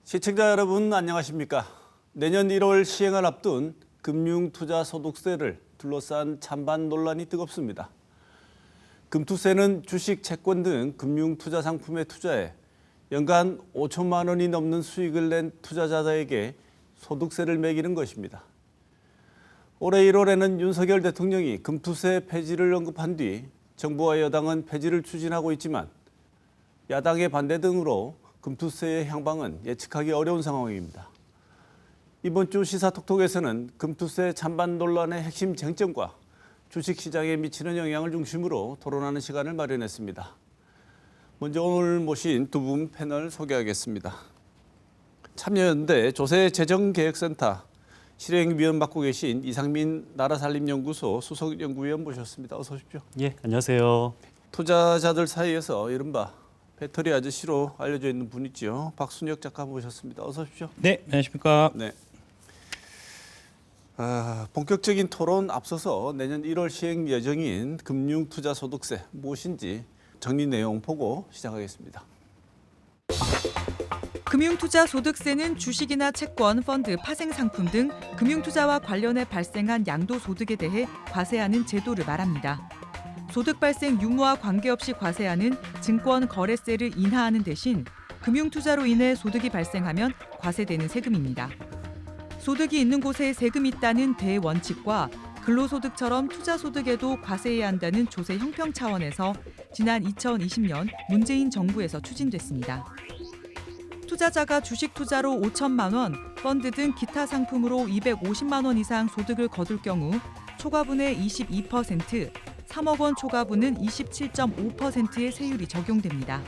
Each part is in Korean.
시청자 여러분 안녕하십니까? 내년 1월 시행을 앞둔 금융투자소득세를 둘러싼 찬반 논란이 뜨겁습니다. 금투세는 주식, 채권 등 금융투자 상품에 투자해 연간 5천만 원이 넘는 수익을 낸 투자자들에게 소득세를 매기는 것입니다. 올해 1월에는 윤석열 대통령이 금투세 폐지를 언급한 뒤 정부와 여당은 폐지를 추진하고 있지만 야당의 반대 등으로 금투세의 향방은 예측하기 어려운 상황입니다. 이번 주 시사톡톡에서는 금투세 찬반 논란의 핵심 쟁점과 주식시장에 미치는 영향을 중심으로 토론하는 시간을 마련했습니다. 먼저 오늘 모신 두 분 패널 소개하겠습니다. 참여연대 조세재정계획센터 실행위원 맡고 계신 이상민 나라살림연구소 수석연구위원 모셨습니다. 어서 오십시오. 예, 안녕하세요. 투자자들 사이에서 이른바 배터리 아저씨로 알려져 있는 분 있죠. 박순혁 작가 모셨습니다. 어서 오십시오. 네, 안녕하십니까. 네. 본격적인 토론 앞서서 내년 1월 시행 예정인 금융투자소득세 무엇인지 정리 내용 보고 시작하겠습니다. 금융투자소득세는 주식이나 채권, 펀드, 파생상품 등 금융투자와 관련해 발생한 양도소득에 대해 과세하는 제도를 말합니다. 소득 발생 유무와 관계없이 과세하는 증권 거래세를 인하하는 대신 금융투자로 인해 소득이 발생하면 과세되는 세금입니다. 소득이 있는 곳에 세금이 있다는 대원칙과 근로소득처럼 투자소득에도 과세해야 한다는 조세 형평 차원에서 지난 2020년 문재인 정부에서 추진됐습니다. 투자자가 주식 투자로 5천만 원, 펀드 등 기타 상품으로 250만 원 이상 소득을 거둘 경우 초과분의 22%, 3억 원 초과분은 27.5%의 세율이 적용됩니다.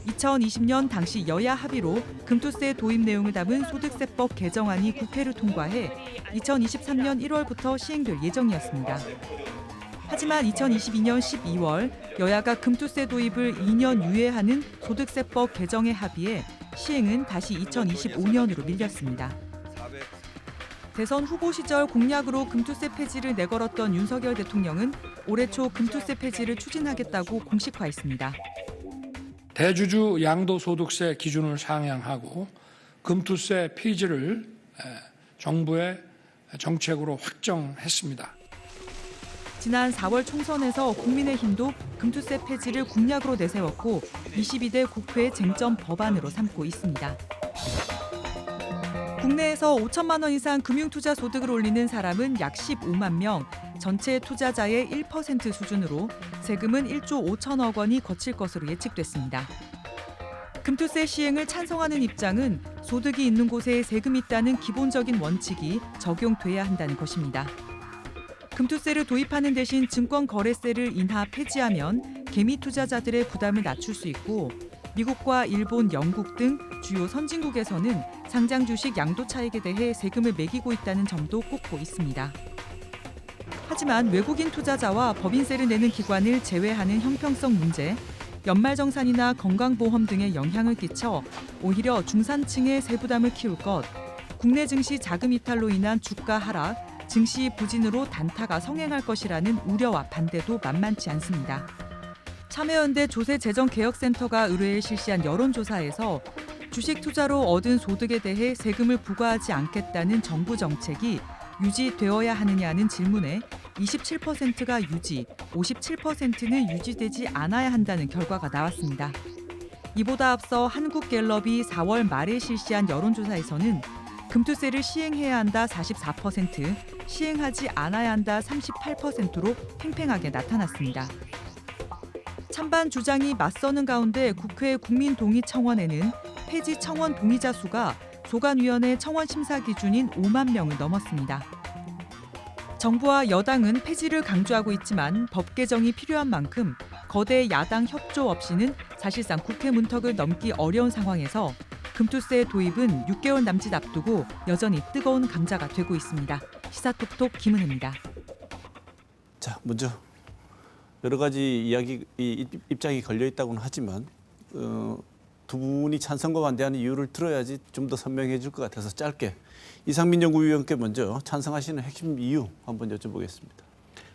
2020년 당시 여야 합의로 금투세 도입 내용을 담은 소득세법 개정안이 국회를 통과해 2023년 1월부터 시행될 예정이었습니다. 하지만 2022년 12월 여야가 금투세 도입을 2년 유예하는 소득세법 개정에 합의해 시행은 다시 2025년으로 밀렸습니다. 대선 후보 시절 공약으로 금투세 폐지를 내걸었던 윤석열 대통령은 올해 초 금투세 폐지를 추진하겠다고 공식화했습니다. 대주주 양도소득세 기준을 상향하고 금투세 폐지를 정부의 정책으로 확정했습니다. 지난 4월 총선에서 국민의힘도 금투세 폐지를 공약으로 내세웠고 22대 국회 쟁점 법안으로 삼고 있습니다. 국내에서 5천만 원 이상 금융투자 소득을 올리는 사람은 약 15만 명, 전체 투자자의 1% 수준으로 세금은 1조 5천억 원이 거칠 것으로 예측됐습니다. 금투세 시행을 찬성하는 입장은 소득이 있는 곳에 세금이 있다는 기본적인 원칙이 적용돼야 한다는 것입니다. 금투세를 도입하는 대신 증권거래세를 인하 폐지하면 개미 투자자들의 부담을 낮출 수 있고 미국과 일본, 영국 등 주요 선진국에서는 상장 주식 양도 차익에 대해 세금을 매기고 있다는 점도 꼽고 있습니다. 하지만 외국인 투자자와 법인세를 내는 기관을 제외하는 형평성 문제, 연말정산이나 건강보험 등에 영향을 끼쳐 오히려 중산층의 세부담을 키울 것, 국내 증시 자금 이탈로 인한 주가 하락, 증시 부진으로 단타가 성행할 것이라는 우려와 반대도 만만치 않습니다. 참여연대 조세재정개혁센터가 의뢰해 실시한 여론조사에서 주식 투자로 얻은 소득에 대해 세금을 부과하지 않겠다는 정부 정책이 유지되어야 하느냐는 질문에 27%가 유지, 57%는 유지되지 않아야 한다는 결과가 나왔습니다. 이보다 앞서 한국갤럽이 4월 말에 실시한 여론조사에서는 금투세를 시행해야 한다 44%, 시행하지 않아야 한다 38%로 팽팽하게 나타났습니다. 찬반 주장이 맞서는 가운데 국회 국민동의청원에는 폐지 청원 동의자 수가 소관위원회 청원 심사 기준인 5만 명을 넘었습니다. 정부와 여당은 폐지를 강조하고 있지만 법 개정이 필요한 만큼 거대 야당 협조 없이는 사실상 국회 문턱을 넘기 어려운 상황에서 금투세 도입은 6개월 남짓 앞두고 여전히 뜨거운 감자가 되고 있습니다. 시사톡톡 김은혜입니다. 자, 먼저 여러 가지 입장이 걸려 있다고는 하지만 두 분이 찬성과 반대하는 이유를 들어야지 좀 더 선명해 질 것 같아서 짧게 이상민 연구위원께 먼저 찬성하시는 핵심 이유 한번 여쭤보겠습니다.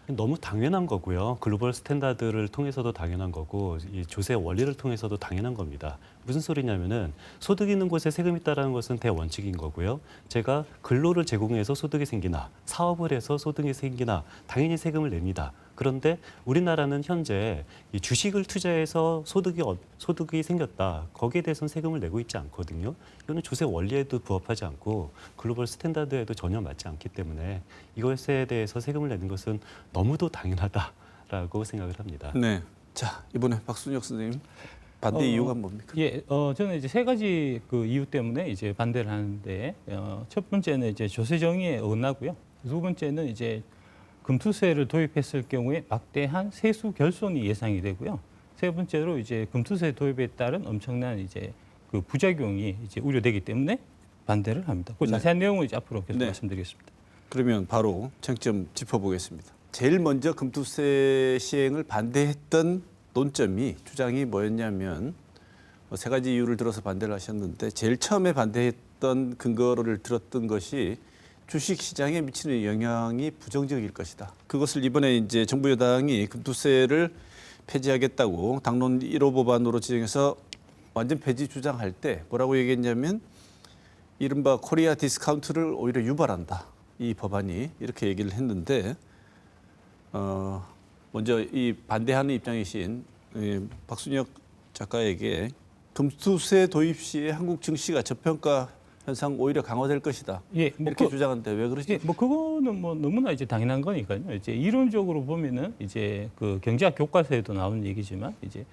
너무 당연한 거고요. 글로벌 스탠다드를 통해서도 당연한 거고 이 조세 원리를 통해서도 당연한 겁니다. 무슨 소리냐면은 소득 있는 곳에 세금이 있다는 것은 대원칙인 거고요. 제가 근로를 제공해서 소득이 생기나 사업을 해서 소득이 생기나 당연히 세금을 냅니다. 그런데 우리나라는 현재 이 주식을 투자해서 소득이 생겼다. 거기에 대해서는 세금을 내고 있지 않거든요. 이거는 조세 원리에도 부합하지 않고 글로벌 스탠다드에도 전혀 맞지 않기 때문에 이것에 대해서 세금을 내는 것은 너무도 당연하다라고 생각을 합니다. 네. 자, 이번에 박순혁 선생님 반대 이유가 뭡니까? 예, 저는 이제 세 가지 그 이유 때문에 이제 반대를 하는데 첫 번째는 이제 조세 정의에 어긋나고요. 두 번째는 이제 금투세를 도입했을 경우에 막대한 세수 결손이 예상이 되고요. 세 번째로 이제 금투세 도입에 따른 엄청난 이제 그 부작용이 이제 우려되기 때문에 반대를 합니다. 그 자세한 내용은 이제 앞으로 계속 네. 말씀드리겠습니다. 그러면 바로 쟁점 짚어보겠습니다. 제일 먼저 금투세 시행을 반대했던 논점이 주장이 뭐였냐면 세 가지 이유를 들어서 반대를 하셨는데 제일 처음에 반대했던 근거를 들었던 것이 주식 시장에 미치는 영향이 부정적일 것이다. 그것을 이번에 이제 정부 여당이 금투세를 폐지하겠다고 당론 1호 법안으로 지정해서 완전 폐지 주장할 때 뭐라고 얘기했냐면 이른바 코리아 디스카운트를 오히려 유발한다. 이 법안이 이렇게 얘기를 했는데 먼저 이 반대하는 입장이신 박순혁 작가에게 금투세 도입 시에 한국 증시가 저평가 현상 오히려 강화될 것이다. 예, 뭐 이렇게 주장하는데 왜 그러죠? 예, 뭐 그거는 뭐 너무나 이제 당연한 거니까요. 이제 이론적으로 보면은 이제 그 경제학 교과서에도 나오는 얘기지만 이제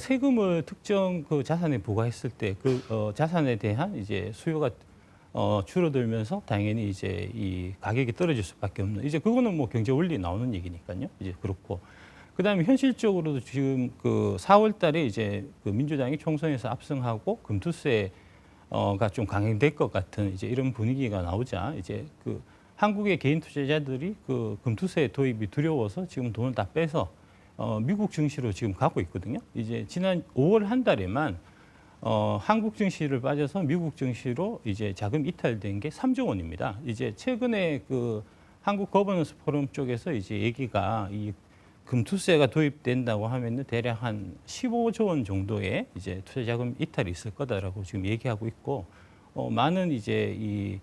세금을 특정 그 자산에 부과했을 때 그 자산에 대한 이제 수요가 줄어들면서 당연히 이제 이 가격이 떨어질 수밖에 없는 이제 그거는 뭐 경제 원리 나오는 얘기니까요. 이제 그렇고 그다음에 현실적으로도 지금 그 4월달에 이제 그 민주당이 총선에서 압승하고 금투세 가 좀 강행될 것 같은 이제 이런 분위기가 나오자 이제 그 한국의 개인 투자자들이 그 금투세 도입이 두려워서 지금 돈을 다 빼서 미국 증시로 지금 가고 있거든요. 이제 지난 5월 한 달에만 한국 증시를 빠져서 미국 증시로 이제 자금 이탈된 게 3조 원입니다. 이제 최근에 그 한국 거버넌스 포럼 쪽에서 이제 얘기가 이 금투세가 도입된다고 하면은 대략 한 15조 원 정도의 이제 투자 자금 이탈이 있을 거다라고 지금 얘기하고 있고 많은 이제 이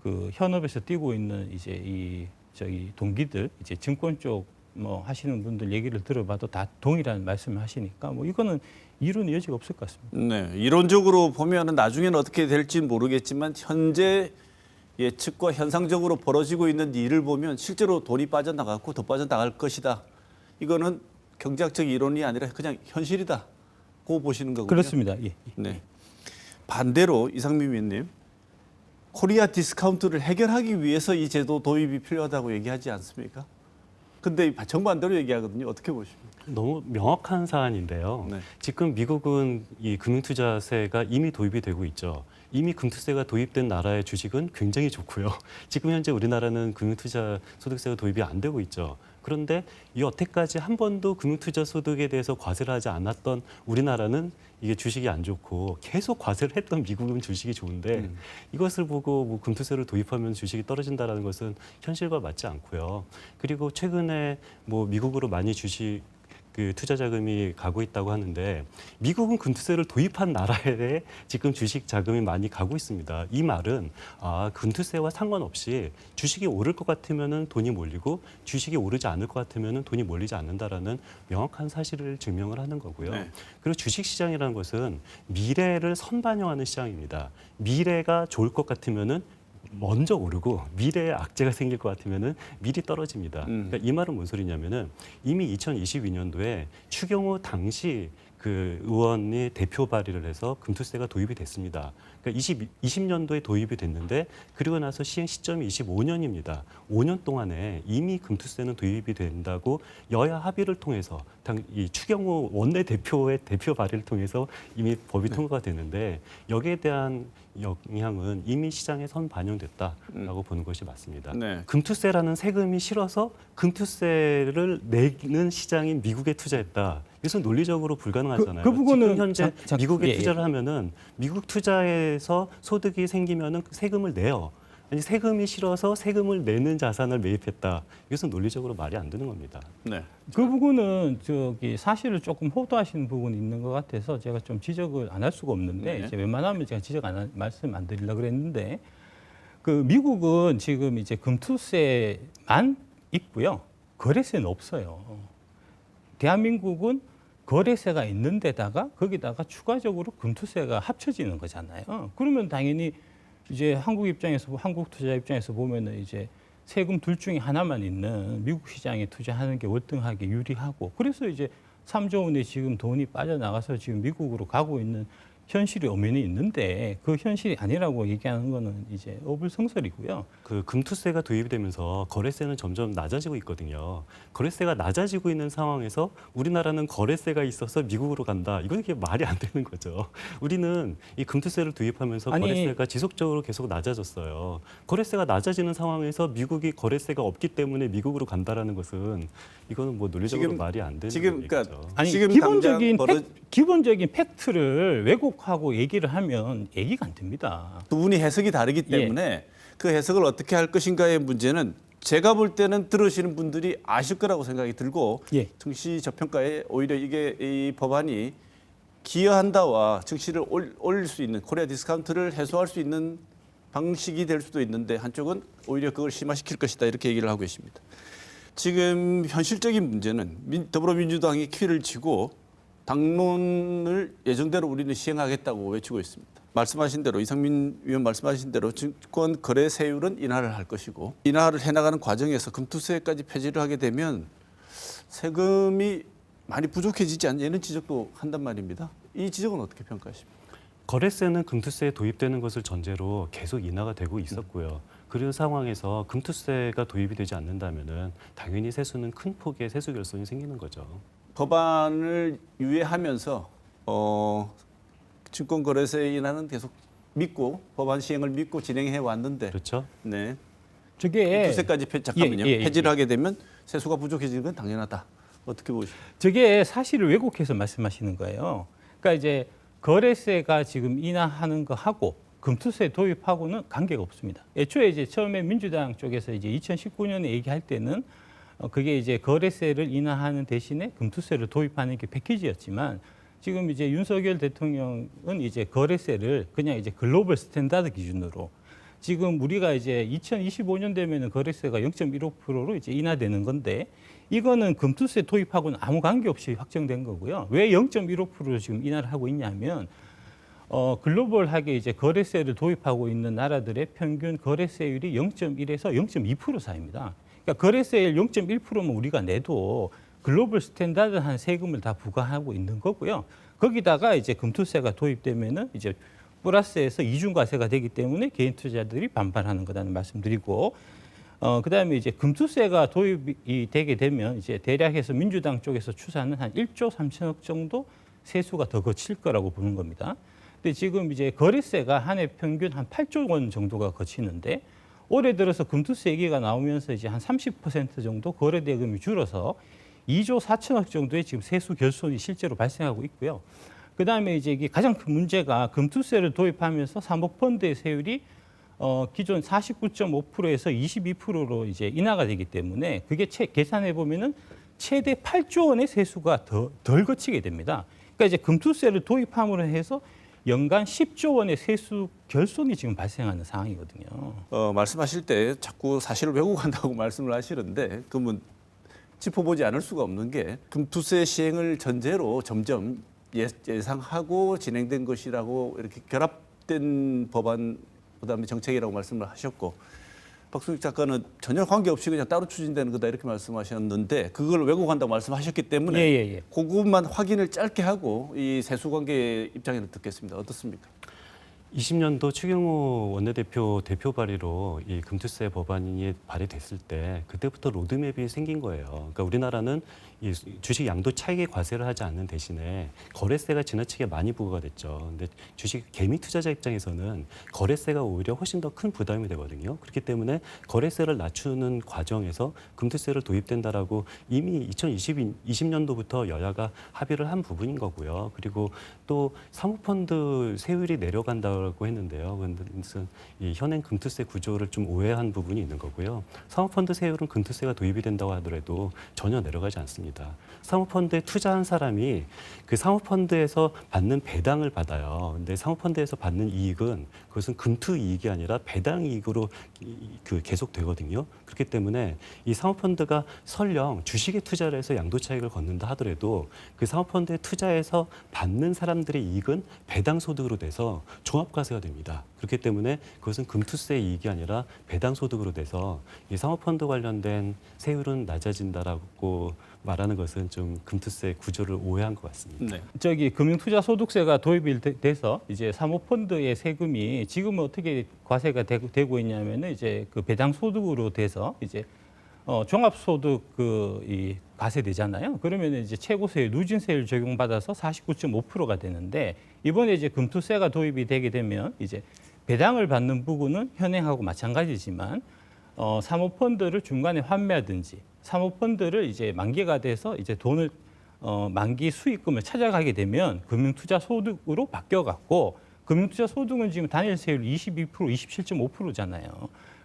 그 현업에서 뛰고 있는 이제 이 저기 동기들 이제 증권 쪽 뭐 하시는 분들 얘기를 들어봐도 다 동일한 말씀을 하시니까 뭐 이거는 이론의 여지가 없을 것 같습니다. 네, 이론적으로 보면은 나중에는 어떻게 될지 모르겠지만 현재 예측과 현상적으로 벌어지고 있는 일을 보면 실제로 돈이 빠져나가고 더 빠져나갈 것이다. 이거는 경제학적 이론이 아니라 그냥 현실이다고 보시는 거군요. 그렇습니다. 예. 네. 반대로 이상민 위원님, 코리아 디스카운트를 해결하기 위해서 이 제도 도입이 필요하다고 얘기하지 않습니까? 근데 정반대로 얘기하거든요. 어떻게 보십니까? 너무 명확한 사안인데요. 네. 지금 미국은 이 금융투자세가 이미 도입이 되고 있죠. 이미 금투세가 도입된 나라의 주식은 굉장히 좋고요. 지금 현재 우리나라는 금융투자 소득세가 도입이 안 되고 있죠. 그런데 여태까지 한 번도 금융투자 소득에 대해서 과세를 하지 않았던 우리나라는 이게 주식이 안 좋고 계속 과세를 했던 미국은 주식이 좋은데 이것을 보고 뭐 금투세를 도입하면 주식이 떨어진다는 것은 현실과 맞지 않고요. 그리고 최근에 뭐 미국으로 많이 그 투자 자금이 가고 있다고 하는데 미국은 금투세를 도입한 나라에 지금 주식 자금이 많이 가고 있습니다. 이 말은 금투세와 상관없이 주식이 오를 것 같으면은 돈이 몰리고 주식이 오르지 않을 것 같으면은 돈이 몰리지 않는다라는 명확한 사실을 증명을 하는 거고요. 네. 그리고 주식 시장이라는 것은 미래를 선반영하는 시장입니다. 미래가 좋을 것 같으면은 먼저 오르고 미래에 악재가 생길 것 같으면은 미리 떨어집니다. 그러니까 이 말은 뭔 소리냐면은 이미 2022년도에 추경호 당시 그 의원이 대표 발의를 해서 금투세가 도입이 됐습니다. 그러니까 20년도에 도입이 됐는데 그리고 나서 시행 시점이 25년입니다. 5년 동안에 이미 금투세는 도입이 된다고 여야 합의를 통해서 이 추경호 원내대표의 대표 발의를 통해서 이미 법이 통과가 됐는데 여기에 대한 영향은 이미 시장에 선 반영됐다라고 보는 것이 맞습니다. 네. 금투세라는 세금이 싫어서 금투세를 내는 시장인 미국에 투자했다. 이것은 논리적으로 불가능하잖아요. 그 부분은 지금 현재 미국에 예, 투자를 하면은 미국 투자에서 소득이 생기면은 세금을 내요. 아니 세금이 싫어서 세금을 내는 자산을 매입했다. 이것은 논리적으로 말이 안 되는 겁니다. 네. 그 부분은 사실을 조금 호도하시는 부분이 있는 것 같아서 제가 좀 지적을 안 할 수가 없는데 네. 이제 웬만하면 제가 말씀 안 드리려고 그랬는데 그 미국은 지금 이제 금투세만 있고요. 거래세는 없어요. 대한민국은 거래세가 있는 데다가 거기다가 추가적으로 금투세가 합쳐지는 거잖아요. 그러면 당연히 이제 한국 투자 입장에서 보면은 이제 세금 둘 중에 하나만 있는 미국 시장에 투자하는 게 월등하게 유리하고 그래서 이제 3조 원의 지금 돈이 빠져나가서 지금 미국으로 가고 있는 현실이 엄연히 있는데 그 현실이 아니라고 얘기하는 거는 이제 어불성설이고요. 그 금투세가 도입이 되면서 거래세는 점점 낮아지고 있거든요. 거래세가 낮아지고 있는 상황에서 우리나라는 거래세가 있어서 미국으로 간다. 이건 이게 말이 안 되는 거죠. 우리는 이 금투세를 도입하면서 거래세가 지속적으로 계속 낮아졌어요. 거래세가 낮아지는 상황에서 미국이 거래세가 없기 때문에 미국으로 간다라는 것은 이거는 뭐 논리적으로 지금- 말이 안 되는 지금 얘기죠. 그러니까 아니 지금 기본적인 팩트를 왜곡하고 얘기를 하면 얘기가 안 됩니다. 두 분이 해석이 다르기 때문에 그 해석을 어떻게 할 것인가의 문제는 제가 볼 때는 들으시는 분들이 아실 거라고 생각이 들고 예. 증시 저평가에 오히려 이게 이 법안이 기여한다와 증시를 올릴 수 있는 코리아 디스카운트를 해소할 수 있는 방식이 될 수도 있는데 한쪽은 오히려 그걸 심화시킬 것이다 이렇게 얘기를 하고 계십니다. 지금 현실적인 문제는 더불어민주당이 키를 치고 당론을 예정대로 우리는 시행하겠다고 외치고 있습니다. 말씀하신 대로 이상민 의원 말씀하신 대로 증권 거래세율은 인하를 할 것이고 인하를 해나가는 과정에서 금투세까지 폐지를 하게 되면 세금이 많이 부족해지지 않냐 이런 지적도 한단 말입니다. 이 지적은 어떻게 평가하십니까? 거래세는 금투세에 도입되는 것을 전제로 계속 인하가 되고 있었고요. 그런 상황에서 금투세가 도입이 되지 않는다면은 당연히 세수는 큰 폭의 세수 결손이 생기는 거죠. 법안을 유예하면서 증권거래세 인하는 계속 믿고 법안 시행을 믿고 진행해 왔는데 그렇죠? 네. 저게 투세까지 잠깐만요. 예. 폐지를 하게 되면 세수가 부족해지는 건 당연하다. 어떻게 보십니까? 저게 사실을 왜곡해서 말씀하시는 거예요. 그러니까 이제 거래세가 지금 인하하는 거 하고 금투세 도입하고는 관계가 없습니다. 애초에 이제 처음에 민주당 쪽에서 이제 2019년에 얘기할 때는 그게 이제 거래세를 인하하는 대신에 금투세를 도입하는 게 패키지였지만 지금 이제 윤석열 대통령은 이제 거래세를 그냥 이제 글로벌 스탠다드 기준으로 지금 우리가 이제 2025년 되면은 거래세가 0.15%로 이제 인하되는 건데 이거는 금투세 도입하고는 아무 관계없이 확정된 거고요. 왜 0.15%로 지금 인하를 하고 있냐면 글로벌하게 이제 거래세를 도입하고 있는 나라들의 평균 거래세율이 0.1에서 0.2% 사이입니다. 그러니까 거래세율 0.1%면 우리가 내도 글로벌 스탠다드한 세금을 다 부과하고 있는 거고요. 거기다가 이제 금투세가 도입되면은 이제 플러스에서 이중과세가 되기 때문에 개인 투자자들이 반발하는 거라는 말씀드리고 그다음에 이제 금투세가 도입이 되게 되면 이제 대략해서 민주당 쪽에서 추산은 한 1조 3천억 정도 세수가 더 거칠 거라고 보는 겁니다. 근데 지금 이제 거래세가 한 해 평균 한 8조 원 정도가 거치는데 올해 들어서 금투세 얘기가 나오면서 이제 한 30% 정도 거래 대금이 줄어서 2조 4천억 정도의 지금 세수 결손이 실제로 발생하고 있고요. 그다음에 이제 이게 가장 큰 문제가 금투세를 도입하면서 사모펀드의 세율이 기존 49.5%에서 22%로 이제 인하가 되기 때문에 그게 계산해 보면은 최대 8조 원의 세수가 덜 거치게 됩니다. 그러니까 이제 금투세를 도입함으로 해서 연간 10조 원의 세수 결손이 지금 발생하는 상황이거든요. 말씀하실 때 자꾸 사실을 왜곡한다고 말씀을 하시는데 그러면 짚어보지 않을 수가 없는 게 금투세 시행을 전제로 점점 예상하고 진행된 것이라고 이렇게 결합된 법안 그다음에 정책이라고 말씀을 하셨고 박순익 작가는 전혀 관계없이 그냥 따로 추진되는 거다 이렇게 말씀하셨는데 그걸 왜곡한다고 말씀하셨기 때문에 예. 그것만 확인을 짧게 하고 이 세수관계 입장에는 듣겠습니다. 어떻습니까? 20년도 추경호 원내대표 대표 발의로 이 금투세 법안이 발의됐을 때 그때부터 로드맵이 생긴 거예요. 그러니까 우리나라는 이 주식 양도 차익에 과세를 하지 않는 대신에 거래세가 지나치게 많이 부과가 됐죠. 근데 주식 개미 투자자 입장에서는 거래세가 오히려 훨씬 더 큰 부담이 되거든요. 그렇기 때문에 거래세를 낮추는 과정에서 금투세를 도입된다라고 이미 2020년도부터 여야가 합의를 한 부분인 거고요. 그리고 또 사모펀드 세율이 내려간다 구조라고 했는데요. 그것은 이 현행 금투세 구조를 좀 오해한 부분이 있는 거고요. 사모펀드 세율은 금투세가 도입이 된다고 하더라도 전혀 내려가지 않습니다. 사모펀드에 투자한 사람이 그 사모펀드에서 받는 배당을 받아요. 근데 사모펀드에서 받는 이익은 그것은 금투 이익이 아니라 배당 이익으로 계속 되거든요. 그렇기 때문에 이 사모펀드가 설령 주식에 투자를 해서 양도 차익을 걷는다 하더라도 그 사모펀드에 투자해서 받는 사람들의 이익은 배당 소득으로 돼서 종합과세가 됩니다. 그렇기 때문에 그것은 금투세 이익이 아니라 배당 소득으로 돼서 이 사모펀드 관련된 세율은 낮아진다라고 말하는 것은 좀 금투세 구조를 오해한 것 같습니다. 네. 저기 금융투자소득세가 도입이 돼서 이제 사모펀드의 세금이 지금은 어떻게 과세가 되고 있냐면은 이제 그 배당 소득으로 돼서 이제 종합소득 이 과세되잖아요. 그러면 이제 최고세율 누진세율 적용받아서 49.5%가 되는데 이번에 이제 금투세가 도입이 되게 되면 이제 배당을 받는 부분은 현행하고 마찬가지지만 사모펀드를 중간에 환매하든지 사모펀드를 이제 만기가 돼서 이제 돈을 만기 수익금을 찾아가게 되면 금융투자 소득으로 바뀌어갖고 금융투자 소득은 지금 단일 세율 22%, 27.5%잖아요.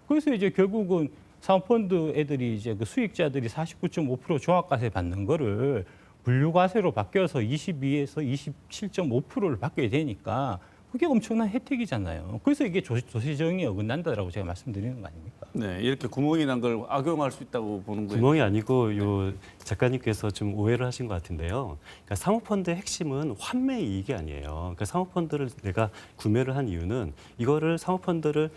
그래서 이제 결국은 사모펀드 애들이 이제 그 수익자들이 49.5% 종합과세 받는 거를 분류과세로 바뀌어서 22에서 27.5%를 받게 되니까 그게 엄청난 혜택이잖아요. 그래서 이게 조세정이 어긋난다라고 제가 말씀드리는 거 아닙니까? 네, 이렇게 구멍이 난 걸 악용할 수 있다고 보는 거예요. 구멍이 아니고 요 작가님께서 좀 오해를 하신 것 같은데요. 그러니까 사모펀드의 핵심은 환매 이익이 아니에요. 그러니까 사모펀드를 내가 구매를 한 이유는 이거를 사모펀드를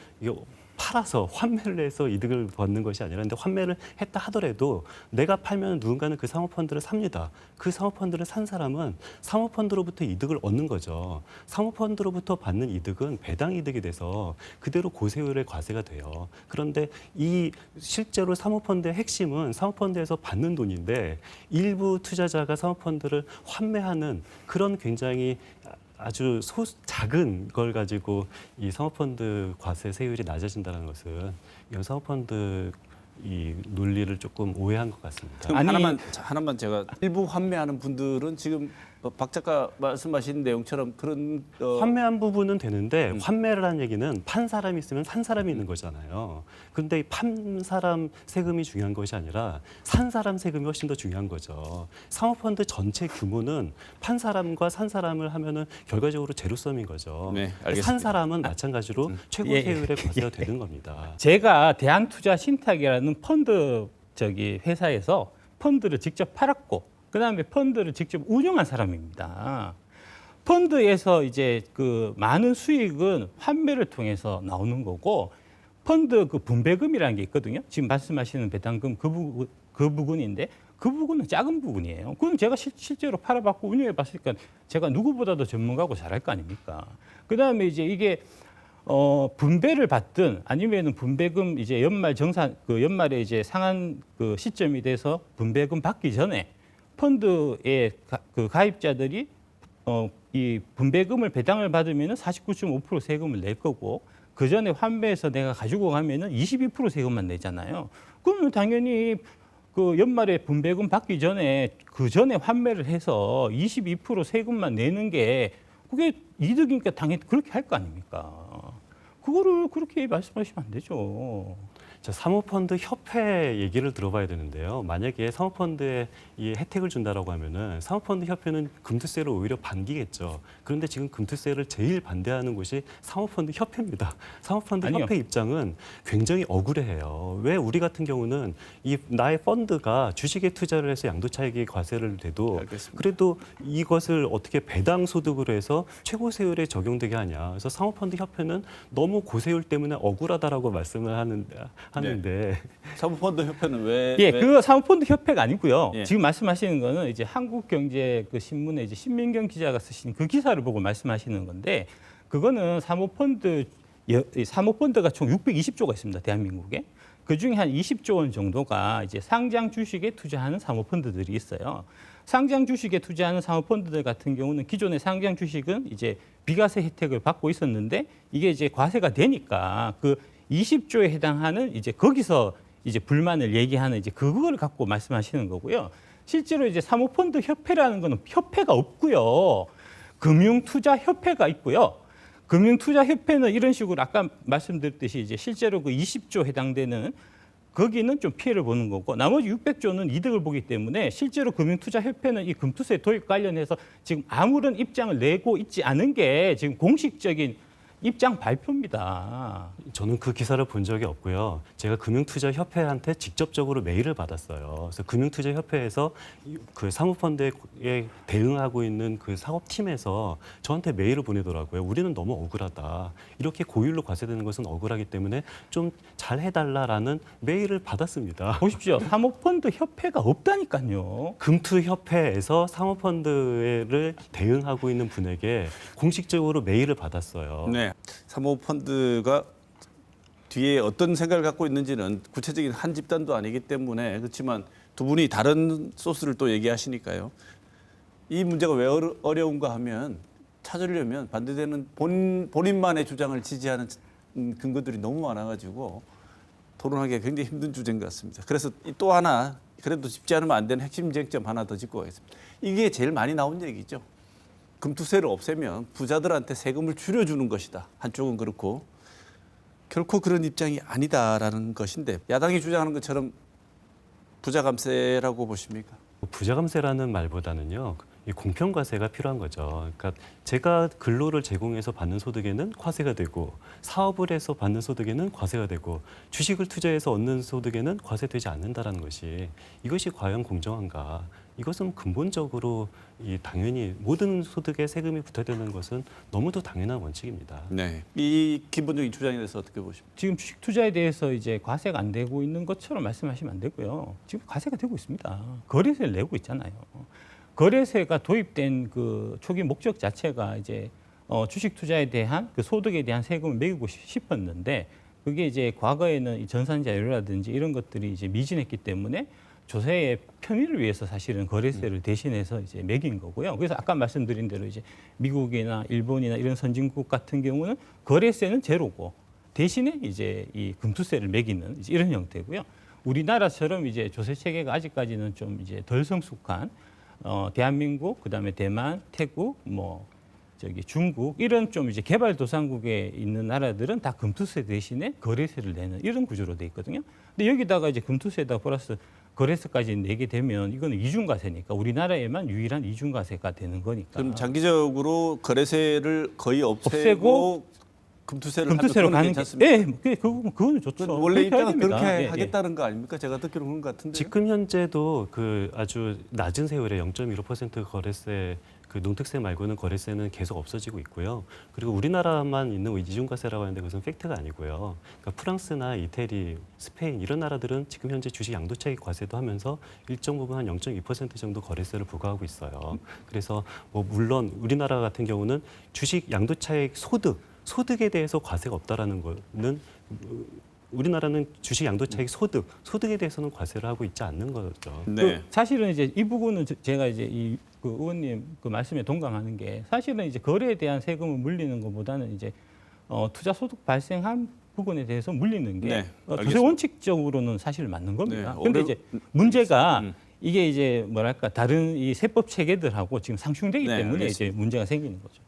팔아서 환매를 해서 이득을 받는 것이 아니라 근데 환매를 했다 하더라도 내가 팔면 누군가는 그 사모펀드를 삽니다. 그 사모펀드를 산 사람은 사모펀드로부터 이득을 얻는 거죠. 사모펀드로부터 받는 이득은 배당 이득이 돼서 그대로 고세율의 과세가 돼요. 그런데 이 실제로 사모펀드의 핵심은 사모펀드에서 받는 돈인데 일부 투자자가 사모펀드를 환매하는 그런 굉장히 아주 작은 걸 가지고 이 사모펀드 과세 세율이 낮아진다는 것은 이런 사모펀드 이 논리를 조금 오해한 것 같습니다. 그럼 하나만 제가 일부 환매하는 분들은 지금 박 작가 말씀하신 내용처럼 그런 환매한 부분은 되는데 환매를 한 얘기는 판 사람이 있으면 산 사람이 있는 거잖아요. 그런데 이 판 사람 세금이 중요한 것이 아니라 산 사람 세금이 훨씬 더 중요한 거죠. 사모펀드 전체 규모는 판 사람과 산 사람을 하면은 결과적으로 제로섬인 거죠. 네, 알겠습니다. 산 사람은 마찬가지로 최고 세율의 과세가 되는 겁니다. 제가 대한투자신탁이라는 펀드 회사에서 펀드를 직접 팔았고 그다음에 펀드를 직접 운영한 사람입니다. 펀드에서 이제 그 많은 수익은 환매를 통해서 나오는 거고 펀드 그 분배금이라는 게 있거든요. 지금 말씀하시는 배당금 그 부분인데 그 부분은 작은 부분이에요. 그건 제가 실제로 팔아봤고 운영해봤으니까 제가 누구보다도 전문가고 잘할 거 아닙니까? 그다음에 이제 이게 분배를 받든 아니면은 분배금 이제 연말 정산 연말에 이제 상한 그 시점이 돼서 분배금 받기 전에 펀드의 그 가입자들이 이 분배금을 배당을 받으면은 49.5% 세금을 낼 거고 그 전에 환매해서 내가 가지고 가면은 22% 세금만 내잖아요. 그러면 당연히 그 연말에 분배금 받기 전에 그 전에 환매를 해서 22% 세금만 내는 게 그게 이득이니까 당연히 그렇게 할 거 아닙니까? 그거를 그렇게 말씀하시면 안 되죠. 자, 사모펀드 협회 얘기를 들어봐야 되는데요. 만약에 사모펀드에 이 혜택을 준다라고 하면은 사모펀드 협회는 금투세를 오히려 반기겠죠. 그런데 지금 금투세를 제일 반대하는 곳이 사모펀드 협회입니다. 사모펀드 아니요. 협회 입장은 굉장히 억울해해요. 왜 우리 같은 경우는 이 나의 펀드가 주식에 투자를 해서 양도차익이 과세를 돼도 알겠습니다. 그래도 이것을 어떻게 배당 소득으로 해서 최고 세율에 적용되게 하냐. 그래서 사모펀드 협회는 너무 고세율 때문에 억울하다라고 말씀을 하는데 사모펀드 협회는 왜? 예, 그거 사모펀드 협회가 아니고요. 예. 지금 말씀하시는 거는 이제 한국경제 그 신문에 이제 신민경 기자가 쓰신 그 기사를 보고 말씀하시는 건데 그거는 사모펀드가 총 620조가 있습니다. 대한민국에. 그 중에 한 20조 원 정도가 이제 상장 주식에 투자하는 사모펀드들이 있어요. 상장 주식에 투자하는 사모펀드들 같은 경우는 기존의 상장 주식은 이제 비과세 혜택을 받고 있었는데 이게 이제 과세가 되니까 그 20조에 해당하는 이제 거기서 이제 불만을 얘기하는 이제 그걸 갖고 말씀하시는 거고요. 실제로 이제 사모펀드 협회라는 거는 협회가 없고요. 금융투자협회가 있고요. 금융투자협회는 이런 식으로 아까 말씀드렸듯이 이제 실제로 그 20조 해당되는 거기는 좀 피해를 보는 거고 나머지 600조는 이득을 보기 때문에 실제로 금융투자협회는 이 금투세 도입 관련해서 지금 아무런 입장을 내고 있지 않은 게 지금 공식적인 입장 발표입니다. 저는 그 기사를 본 적이 없고요. 제가 금융투자협회한테 직접적으로 메일을 받았어요. 그래서 금융투자협회에서 그 사모펀드에 대응하고 있는 그 사업팀에서 저한테 메일을 보내더라고요. 우리는 너무 억울하다. 이렇게 고율로 과세되는 것은 억울하기 때문에 좀 잘 해달라라는 메일을 받았습니다. 보십시오. 사모펀드 협회가 없다니까요. 금투협회에서 사모펀드를 대응하고 있는 분에게 공식적으로 메일을 받았어요. 네. 사모펀드가 뒤에 어떤 생각을 갖고 있는지는 구체적인 한 집단도 아니기 때문에 그렇지만 두 분이 다른 소스를 또 얘기하시니까요. 이 문제가 왜 어려운가 하면 찾으려면 반대되는 본인만의 주장을 지지하는 근거들이 너무 많아가지고 토론하기가 굉장히 힘든 주제인 것 같습니다. 그래서 또 하나 그래도 짚지 않으면 안 되는 핵심 쟁점 하나 더 짚고 가겠습니다. 이게 제일 많이 나온 얘기죠. 금투세를 없애면 부자들한테 세금을 줄여주는 것이다. 한쪽은 그렇고 결코 그런 입장이 아니다라는 것인데 야당이 주장하는 것처럼 부자 감세라고 보십니까? 부자 감세라는 말보다는요. 이 공평과세가 필요한 거죠. 그러니까 제가 근로를 제공해서 받는 소득에는 과세가 되고 사업을 해서 받는 소득에는 과세가 되고 주식을 투자해서 얻는 소득에는 과세되지 않는다라는 것이 이것이 과연 공정한가? 이것은 근본적으로 당연히 모든 소득에 세금이 붙어야 되는 것은 너무도 당연한 원칙입니다. 네. 이 기본적인 주장에 대해서 어떻게 보십니까? 지금 주식 투자에 대해서 이제 과세가 안 되고 있는 것처럼 말씀하시면 안 되고요. 지금 과세가 되고 있습니다. 거래세를 내고 있잖아요. 거래세가 도입된 그 초기 목적 자체가 이제 주식 투자에 대한 그 소득에 대한 세금을 매기고 싶었는데 그게 이제 과거에는 이 전산자료라든지 이런 것들이 이제 미진했기 때문에 조세의 편의를 위해서 사실은 거래세를 대신해서 이제 매긴 거고요. 그래서 아까 말씀드린 대로 이제 미국이나 일본이나 이런 선진국 같은 경우는 거래세는 제로고 대신에 이제 이 금투세를 매기는 이제 이런 형태고요. 우리나라처럼 이제 조세 체계가 아직까지는 좀 이제 덜 성숙한 대한민국, 그다음에 대만, 태국, 저기 중국 이런 좀 이제 개발도상국에 있는 나라들은 다 금투세 대신에 거래세를 내는 이런 구조로 돼 있거든요. 근데 여기다가 이제 금투세에다 플러스 거래세까지 내게 되면 이거는 이중과세니까 우리나라에만 유일한 이중과세가 되는 거니까. 그럼 장기적으로 거래세를 거의 없애고 금투세를 가는 게 괜찮습니까? 예, 그거는 좋죠. 원래 그렇게 해야 입장은 됩니다. 그렇게 예, 하겠다는 거 아닙니까? 제가 듣기로 그런 것 같은데. 지금 현재도 그 아주 낮은 세율의 0.15% 거래세 그 농특세 말고는 거래세는 계속 없어지고 있고요. 그리고 우리나라만 있는 이중과세라고 하는데 그것은 팩트가 아니고요. 그러니까 프랑스나 이태리, 스페인 이런 나라들은 지금 현재 주식 양도차익 과세도 하면서 일정 부분 한 0.2% 정도 거래세를 부과하고 있어요. 그래서 물론 우리나라 같은 경우는 주식 양도차익 소득에 대해서 과세가 없다라는 거는 우리나라는 주식 양도차익 소득에 대해서는 과세를 하고 있지 않는 거죠. 네. 사실은 이제 이 부분은 제가 이제 그 의원님 그 말씀에 동감하는 게 사실은 이제 거래에 대한 세금을 물리는 것보다는 이제 투자 소득 발생한 부분에 대해서 물리는 게 네, 조세 알겠습니다. 원칙적으로는 사실 맞는 겁니다. 네, 그런데 이제 문제가 이게 이제 뭐랄까 다른 이 세법 체계들하고 지금 상충되기 네, 때문에 알겠습니다. 이제 문제가 생기는 거죠.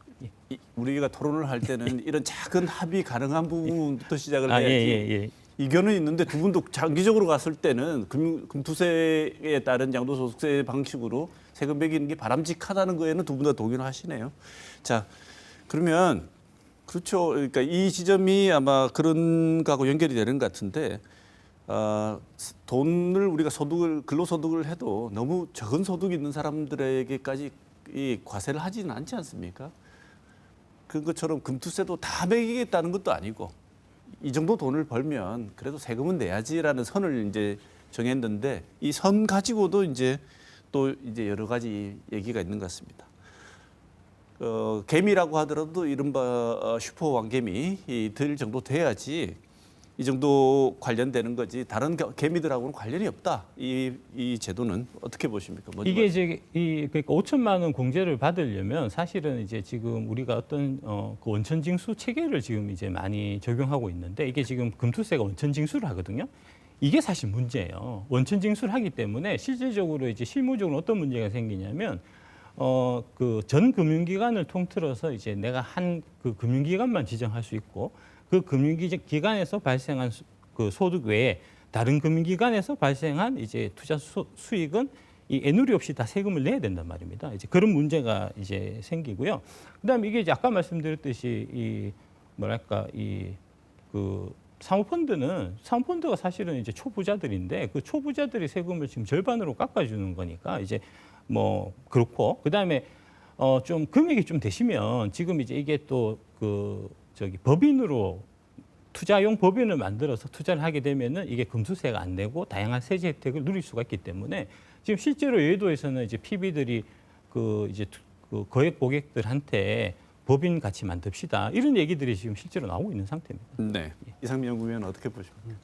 예. 우리가 토론을 할 때는 이런 작은 합의 가능한 부분부터 시작을 아, 해야지. 이견은 있는데 두 분도 장기적으로 갔을 때는 금투세에 따른 양도소득세 방식으로 세금 매기는 게 바람직하다는 거에는 두 분 다 동의를 하시네요. 자, 그러면 그렇죠. 그러니까 이 지점이 아마 그런 거하고 연결이 되는 것 같은데 돈을 우리가 근로소득을 해도 너무 적은 소득이 있는 사람들에게까지 이 과세를 하지는 않지 않습니까? 그런 것처럼 금투세도 다 매기겠다는 것도 아니고 이 정도 돈을 벌면 그래도 세금은 내야지라는 선을 이제 정했는데 이 선 가지고도 이제 또 이제 여러 가지 얘기가 있는 것 같습니다. 개미라고 하더라도 이른바 슈퍼 왕개미 들 정도 돼야지 이 정도 관련되는 거지 다른 개미들하고는 관련이 없다. 이 제도는 어떻게 보십니까? 이게 이제 그러니까 5천만 원 공제를 받으려면 사실은 이제 지금 우리가 어떤 그 원천징수 체계를 지금 이제 많이 적용하고 있는데 이게 지금 금투세가 원천징수를 하거든요. 이게 사실 문제예요. 원천징수를 하기 때문에 실질적으로 이제 실무적으로 어떤 문제가 생기냐면 그 전 금융기관을 통틀어서 이제 내가 한 그 금융기관만 지정할 수 있고 그 금융기관에서 발생한 그 소득 외에 다른 금융기관에서 발생한 이제 투자 수익은 이 애누리 없이 다 세금을 내야 된단 말입니다. 이제 그런 문제가 이제 생기고요. 그다음에 이게 이제 아까 말씀드렸듯이 이 뭐랄까 이 그 사모펀드가 사실은 이제 초부자들인데 그 초부자들이 세금을 지금 절반으로 깎아주는 거니까 이제 뭐 그렇고 그다음에 좀 금액이 좀 되시면 지금 이제 이게 또 그 저기 법인으로 투자용 법인을 만들어서 투자를 하게 되면은 이게 금투세가 안 되고 다양한 세제 혜택을 누릴 수가 있기 때문에 지금 실제로 여의도에서는 이제 PB들이 그 이제 그 거액 고객들한테 법인 같이 만듭시다 이런 얘기들이 지금 실제로 나오고 있는 상태입니다. 네. 이상민 연구위원 어떻게 보십니까?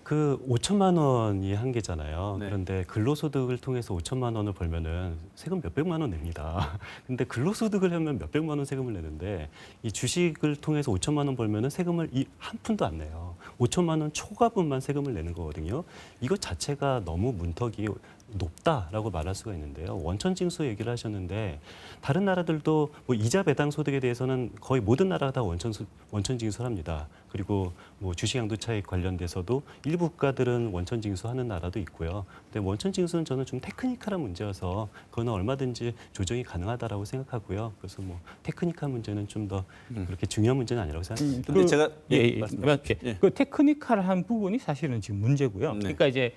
그 5천만 원이 한계잖아요. 네. 그런데 근로소득을 통해서 5천만 원을 벌면은 세금 몇백만 원 냅니다. 근데 근로소득을 하면 몇백만 원 세금을 내는데 이 주식을 통해서 5천만 원 벌면은 세금을 한 푼도 안 내요. 5천만 원 초과분만 세금을 내는 거거든요. 이것 자체가 너무 문턱이 높다라고 말할 수가 있는데요. 원천징수 얘기를 하셨는데 다른 나라들도 뭐 이자 배당 소득에 대해서는 거의 모든 나라가 다 원천징수를 합니다. 그리고 뭐 주식양도차익 관련돼서도 일부 국가들은 원천징수하는 나라도 있고요. 근데 원천징수는 저는 좀 테크니컬한 문제여서 그거는 얼마든지 조정이 가능하다라고 생각하고요. 그래서 뭐 테크니컬 문제는 좀 더 그렇게 중요한 문제는 아니라고 생각합니다. 근데 제가 이렇게 예. 그 테크니컬한 부분이 사실은 지금 문제고요. 네. 그러니까 이제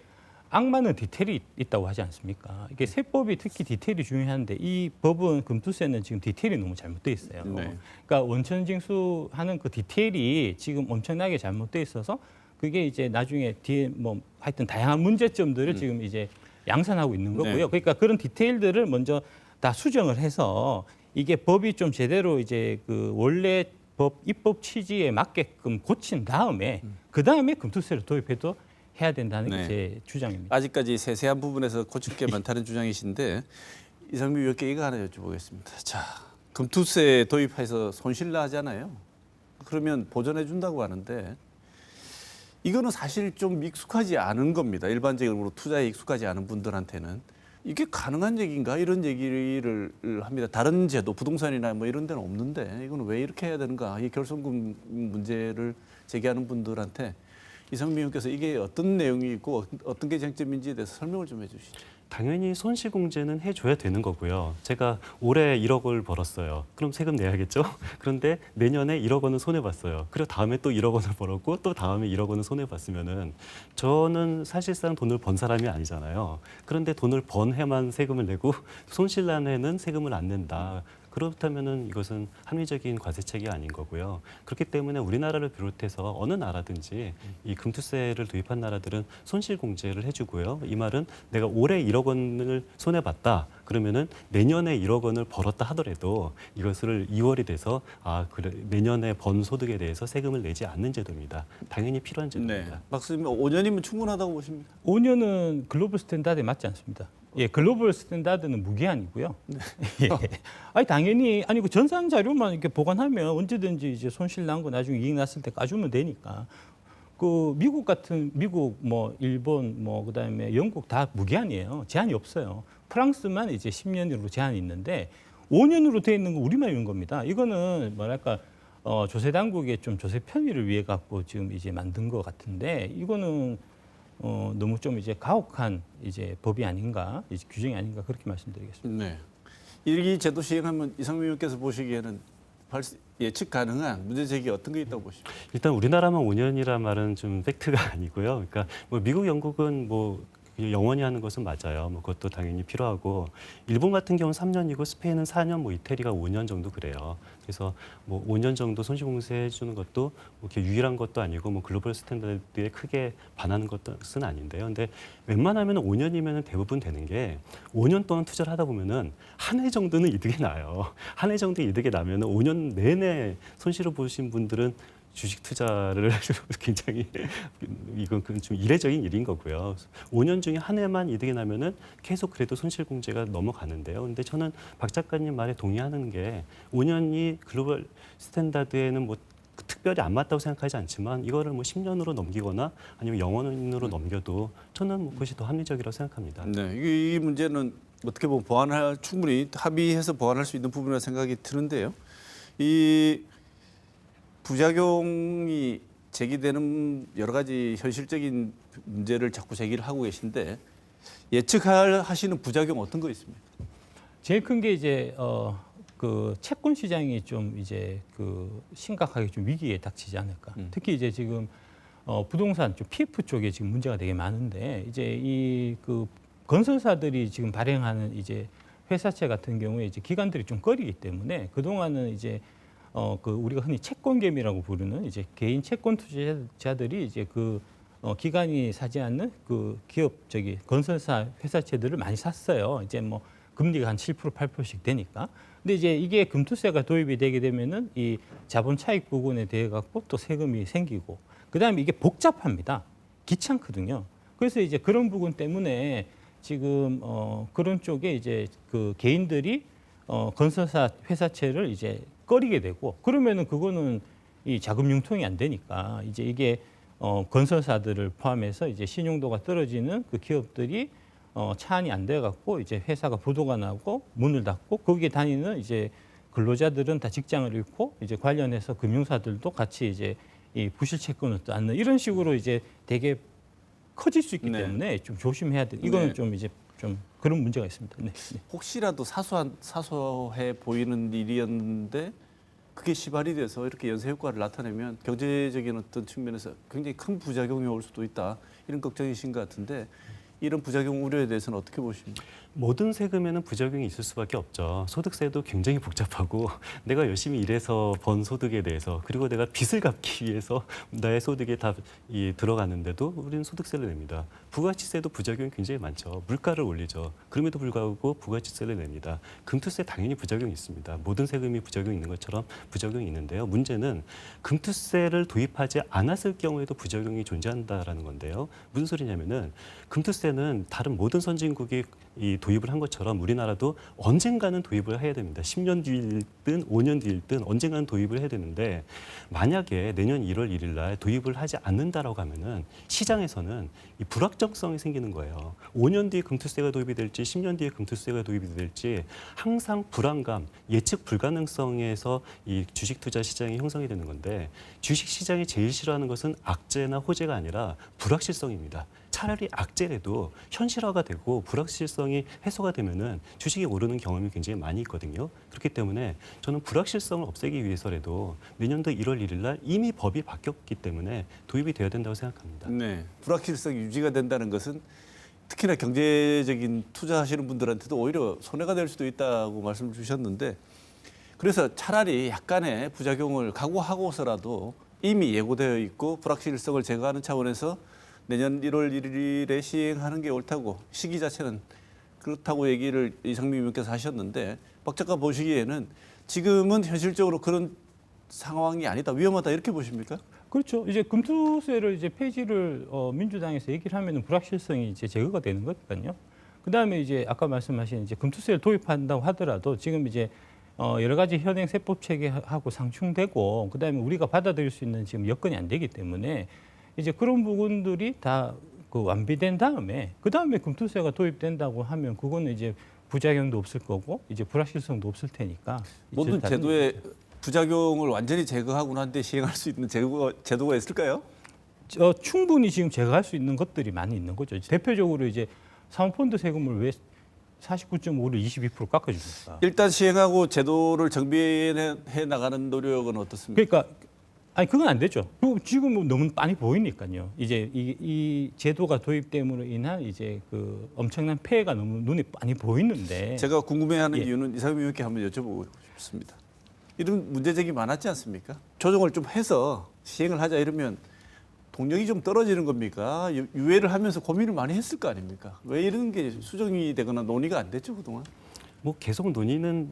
악마는 디테일이 있다고 하지 않습니까? 이게 세법이 특히 디테일이 중요한데 이 법은 금투세는 지금 디테일이 너무 잘못돼 있어요. 네. 그러니까 원천징수하는 그 디테일이 지금 엄청나게 잘못돼 있어서 그게 이제 나중에 뒤에 뭐 하여튼 다양한 문제점들을 지금 이제 양산하고 있는 거고요. 네. 그러니까 그런 디테일들을 먼저 다 수정을 해서 이게 법이 좀 제대로 이제 그 원래 법 입법 취지에 맞게끔 고친 다음에 그 다음에 금투세를 도입해도 해야 된다는 게 네. 제 주장입니다. 아직까지 세세한 부분에서 고칠 게 많다는 주장이신데 이상민 위원께 이거 하나 여쭤보겠습니다. 자, 금투세 도입해서 손실 나잖아요. 그러면 보전해 준다고 하는데 이거는 사실 좀 익숙하지 않은 겁니다. 일반적으로 투자에 익숙하지 않은 분들한테는 이게 가능한 얘기인가 이런 얘기를 합니다. 다른 제도, 부동산이나 뭐 이런 데는 없는데 이거는 왜 이렇게 해야 되는가? 이 결손금 문제를 제기하는 분들한테 이상민 의원께서 이게 어떤 내용이 있고 어떤 게 쟁점인지에 대해서 설명을 좀 해주시죠. 당연히 손실공제는 해줘야 되는 거고요. 제가 올해 1억을 벌었어요. 그럼 세금 내야겠죠? 그런데 내년에 1억 원은 손해봤어요. 그리고 다음에 또 1억 원을 벌었고 또 다음에 1억 원을 손해봤으면은 저는 사실상 돈을 번 사람이 아니잖아요. 그런데 돈을 번 해만 세금을 내고 손실 난 해는 세금을 안 낸다. 그렇다면은 이것은 합리적인 과세책이 아닌 거고요. 그렇기 때문에 우리나라를 비롯해서 어느 나라든지 이 금투세를 도입한 나라들은 손실 공제를 해주고요. 이 말은 내가 올해 1억 원을 손해 봤다. 그러면은 내년에 1억 원을 벌었다 하더라도 이것을 2월이 돼서 그래 내년에 번 소득에 대해서 세금을 내지 않는 제도입니다. 당연히 필요한 제도입니다. 네. 박수님 5년이면 충분하다고 보십니까? 5년은 글로벌 스탠다드에 맞지 않습니다. 예, 글로벌 스탠다드는 무기한이고요. 예. 아니 당연히 아니 그 전산 자료만 이렇게 보관하면 언제든지 이제 손실 난 거 나중에 이익 났을 때 까주면 되니까. 그 미국 뭐 일본 뭐 그다음에 영국 다 무기한이에요. 제한이 없어요. 프랑스만 이제 10년으로 제한이 있는데 5년으로 돼 있는 거 우리만 있는 겁니다. 이거는 뭐랄까 조세 당국의 좀 조세 편의를 위해 갖고 지금 이제 만든 것 같은데 이거는 너무 좀 이제 가혹한 이제 법이 아닌가, 이제 규정이 아닌가 그렇게 말씀드리겠습니다. 네. 이 제도 시행하면 이상민 의원께서 보시기에는 예측 가능한 문제 제기 어떤 게 있다고 보십니까? 일단 우리나라만 5년이란 말은 좀 팩트가 아니고요. 그러니까 뭐 미국, 영국은 뭐 영원히 하는 것은 맞아요. 뭐 그것도 당연히 필요하고 일본 같은 경우는 3년이고 스페인은 4년, 뭐 이태리가 5년 정도 그래요. 그래서 뭐 5년 정도 손실공제 해주는 것도 뭐 이렇게 유일한 것도 아니고 뭐 글로벌 스탠다드에 크게 반하는 것은 아닌데요. 근데 웬만하면 5년이면 대부분 되는 게 5년 동안 투자를 하다 보면은 한 해 정도는 이득이 나요. 한 해 정도 이득이 나면은 5년 내내 손실을 보신 분들은 주식 투자를 굉장히 이건 좀 이례적인 일인 거고요. 5년 중에 한 해만 이득이 나면은 계속 그래도 손실공제가 넘어가는데요. 근데 저는 박 작가님 말에 동의하는 게 5년이 글로벌 스탠다드에는 뭐 특별히 안 맞다고 생각하지 않지만 이거를 뭐 10년으로 넘기거나 아니면 영원으로 넘겨도 저는 뭐 그것이 더 합리적이라고 생각합니다. 네, 이 문제는 어떻게 보면 충분히 합의해서 보완할 수 있는 부분이라 생각이 드는데요. 이 부작용이 제기되는 여러 가지 현실적인 문제를 자꾸 제기를 하고 계신데 예측하시는 부작용 어떤 거 있습니까? 제일 큰 게 이제 그 채권 시장이 좀 이제 그 심각하게 좀 위기에 닥치지 않을까. 특히 이제 지금 부동산 좀 PF 쪽에 지금 문제가 되게 많은데 이제 이 그 건설사들이 지금 발행하는 이제 회사채 같은 경우에 이제 기간들이 좀 꺼리기 때문에 그동안은 이제 그 우리가 흔히 채권개미라고 부르는 이제 개인 채권 투자자들이 이제 그 기간이 사지 않는 그 기업 건설사 회사채들을 많이 샀어요. 이제 뭐 금리가 한 7% 8%씩 되니까. 근데 이제 이게 금투세가 도입이 되게 되면은 이 자본 차익 부분에 대해 갖고 또 세금이 생기고 그다음에 이게 복잡합니다. 귀찮거든요. 그래서 이제 그런 부분 때문에 지금 그런 쪽에 이제 그 개인들이 건설사 회사채를 이제 꺼리게 되고 그러면은 그거는 이 자금 융통이 안 되니까 이제 이게 건설사들을 포함해서 이제 신용도가 떨어지는 그 기업들이 차안이 안 돼 갖고 이제 회사가 부도가 나고 문을 닫고 거기에 다니는 이제 근로자들은 다 직장을 잃고 이제 관련해서 금융사들도 같이 이제 이 부실 채권을 또 안는 이런 식으로 이제 되게 커질 수 있기 네. 때문에 좀 조심해야 돼. 이거는 네. 좀 이제 좀 그런 문제가 있습니다. 네. 네. 혹시라도 사소해 보이는 일이었는데 그게 시발이 돼서 이렇게 연쇄 효과를 나타내면 경제적인 어떤 측면에서 굉장히 큰 부작용이 올 수도 있다. 이런 걱정이신 것 같은데 이런 부작용 우려에 대해서는 어떻게 보십니까? 모든 세금에는 부작용이 있을 수밖에 없죠. 소득세도 굉장히 복잡하고 내가 열심히 일해서 번 소득에 대해서 그리고 내가 빚을 갚기 위해서 나의 소득에 다 들어가는데도 우리는 소득세를 냅니다. 부가치세도 부작용이 굉장히 많죠. 물가를 올리죠. 그럼에도 불구하고 부가치세를 냅니다. 금투세 당연히 부작용이 있습니다. 모든 세금이 부작용이 있는 것처럼 부작용이 있는데요. 문제는 금투세를 도입하지 않았을 경우에도 부작용이 존재한다라는 건데요. 무슨 소리냐면은 금투세는 다른 모든 선진국이 이 도입을 한 것처럼 우리나라도 언젠가는 도입을 해야 됩니다. 10년 뒤일든 5년 뒤일든 언젠가는 도입을 해야 되는데 만약에 내년 1월 1일 날 도입을 하지 않는다라고 하면은 시장에서는 이 불확정성이 생기는 거예요. 5년 뒤에 금투세가 도입이 될지 10년 뒤에 금투세가 도입이 될지 항상 불안감, 예측 불가능성에서 이 주식 투자 시장이 형성이 되는 건데 주식 시장이 제일 싫어하는 것은 악재나 호재가 아니라 불확실성입니다. 차라리 악재라도 현실화가 되고 불확실성이 해소가 되면은 주식이 오르는 경험이 굉장히 많이 있거든요. 그렇기 때문에 저는 불확실성을 없애기 위해서라도 내년도 1월 1일 날 이미 법이 바뀌었기 때문에 도입이 되어야 된다고 생각합니다. 네. 불확실성이 유지가 된다는 것은 특히나 경제적인 투자하시는 분들한테도 오히려 손해가 될 수도 있다고 말씀을 주셨는데 그래서 차라리 약간의 부작용을 각오하고서라도 이미 예고되어 있고 불확실성을 제거하는 차원에서 내년 1월 1일에 시행하는 게 옳다고 시기 자체는 그렇다고 얘기를 이상민 의원께서 하셨는데 박 작가 보시기에는 지금은 현실적으로 그런 상황이 아니다 위험하다 이렇게 보십니까? 그렇죠. 이제 금투세를 이제 폐지를 민주당에서 얘기를 하면은 불확실성이 이제 제거가 되는 거니까요. 그다음에 이제 아까 말씀하신 이제 금투세를 도입한다고 하더라도 지금 이제 여러 가지 현행 세법 체계하고 상충되고 그다음에 우리가 받아들일 수 있는 지금 여건이 안 되기 때문에 이제 그런 부분들이 다 그 완비된 다음에 그다음에 금투세가 도입된다고 하면 그거는 이제 부작용도 없을 거고 이제 불확실성도 없을 테니까 모든 다른 제도의 부작용을 완전히 제거하고 난 뒤에 시행할 수 있는 제도가 있을까요? 충분히 지금 제거할 수 있는 것들이 많이 있는 거죠. 대표적으로 이제 사모펀드 세금을 왜 49.5를 22% 깎아줍니까? 일단 시행하고 제도를 정비해 나가는 노력은 어떻습니까? 그러니까 아니 그건 안 되죠. 지금 너무 많이 보이니까요. 이제 이 제도가 도입됨으로 인한 이제 그 엄청난 폐해가 너무 눈에 많이 보이는데 제가 궁금해하는 예. 이유는 이상민 의원께 한번 여쭤보고 싶습니다. 이런 문제제기 많았지 않습니까? 조정을 좀 해서 시행을 하자 이러면 동력이 좀 떨어지는 겁니까? 유예를 하면서 고민을 많이 했을 거 아닙니까? 왜 이런 게 수정이 되거나 논의가 안 됐죠 그동안? 뭐 계속 논의는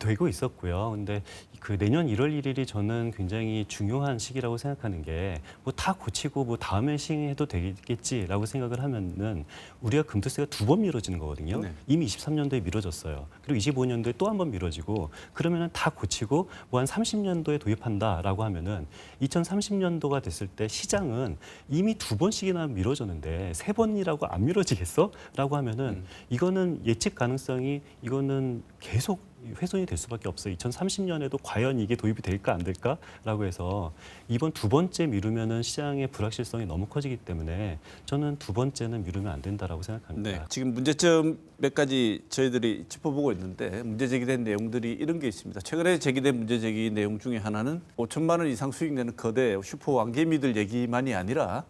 되고 있었고요. 근데 그 내년 1월 1일이 저는 굉장히 중요한 시기라고 생각하는 게 뭐 다 고치고 뭐 다음에 시행해도 되겠지라고 생각을 하면은 우리가 금투세가 2번 미뤄지는 거거든요. 네. 이미 23년도에 미뤄졌어요. 그리고 25년도에 또 한 번 미뤄지고 그러면은 다 고치고 뭐 한 30년도에 도입한다라고 하면은 2030년도가 됐을 때 시장은 이미 2번씩이나 미뤄졌는데 3번이라고 안 미뤄지겠어?라고 하면은 이거는 예측 가능성이 이거는 계속 훼손이 될 수밖에 없어요. 2030년에도 과연 이게 도입이 될까 안 될까라고 해서 이번 2번째 미루면은 시장의 불확실성이 너무 커지기 때문에 저는 2번째는 미루면 안 된다라고 생각합니다. 네. 지금 문제점 몇 가지 저희들이 짚어보고 있는데 문제 제기된 내용들이 이런 게 있습니다. 최근에 제기된 문제 제기 내용 중에 하나는 5천만 원 이상 수익 내는 거대 슈퍼 왕개미들 얘기만이 아니라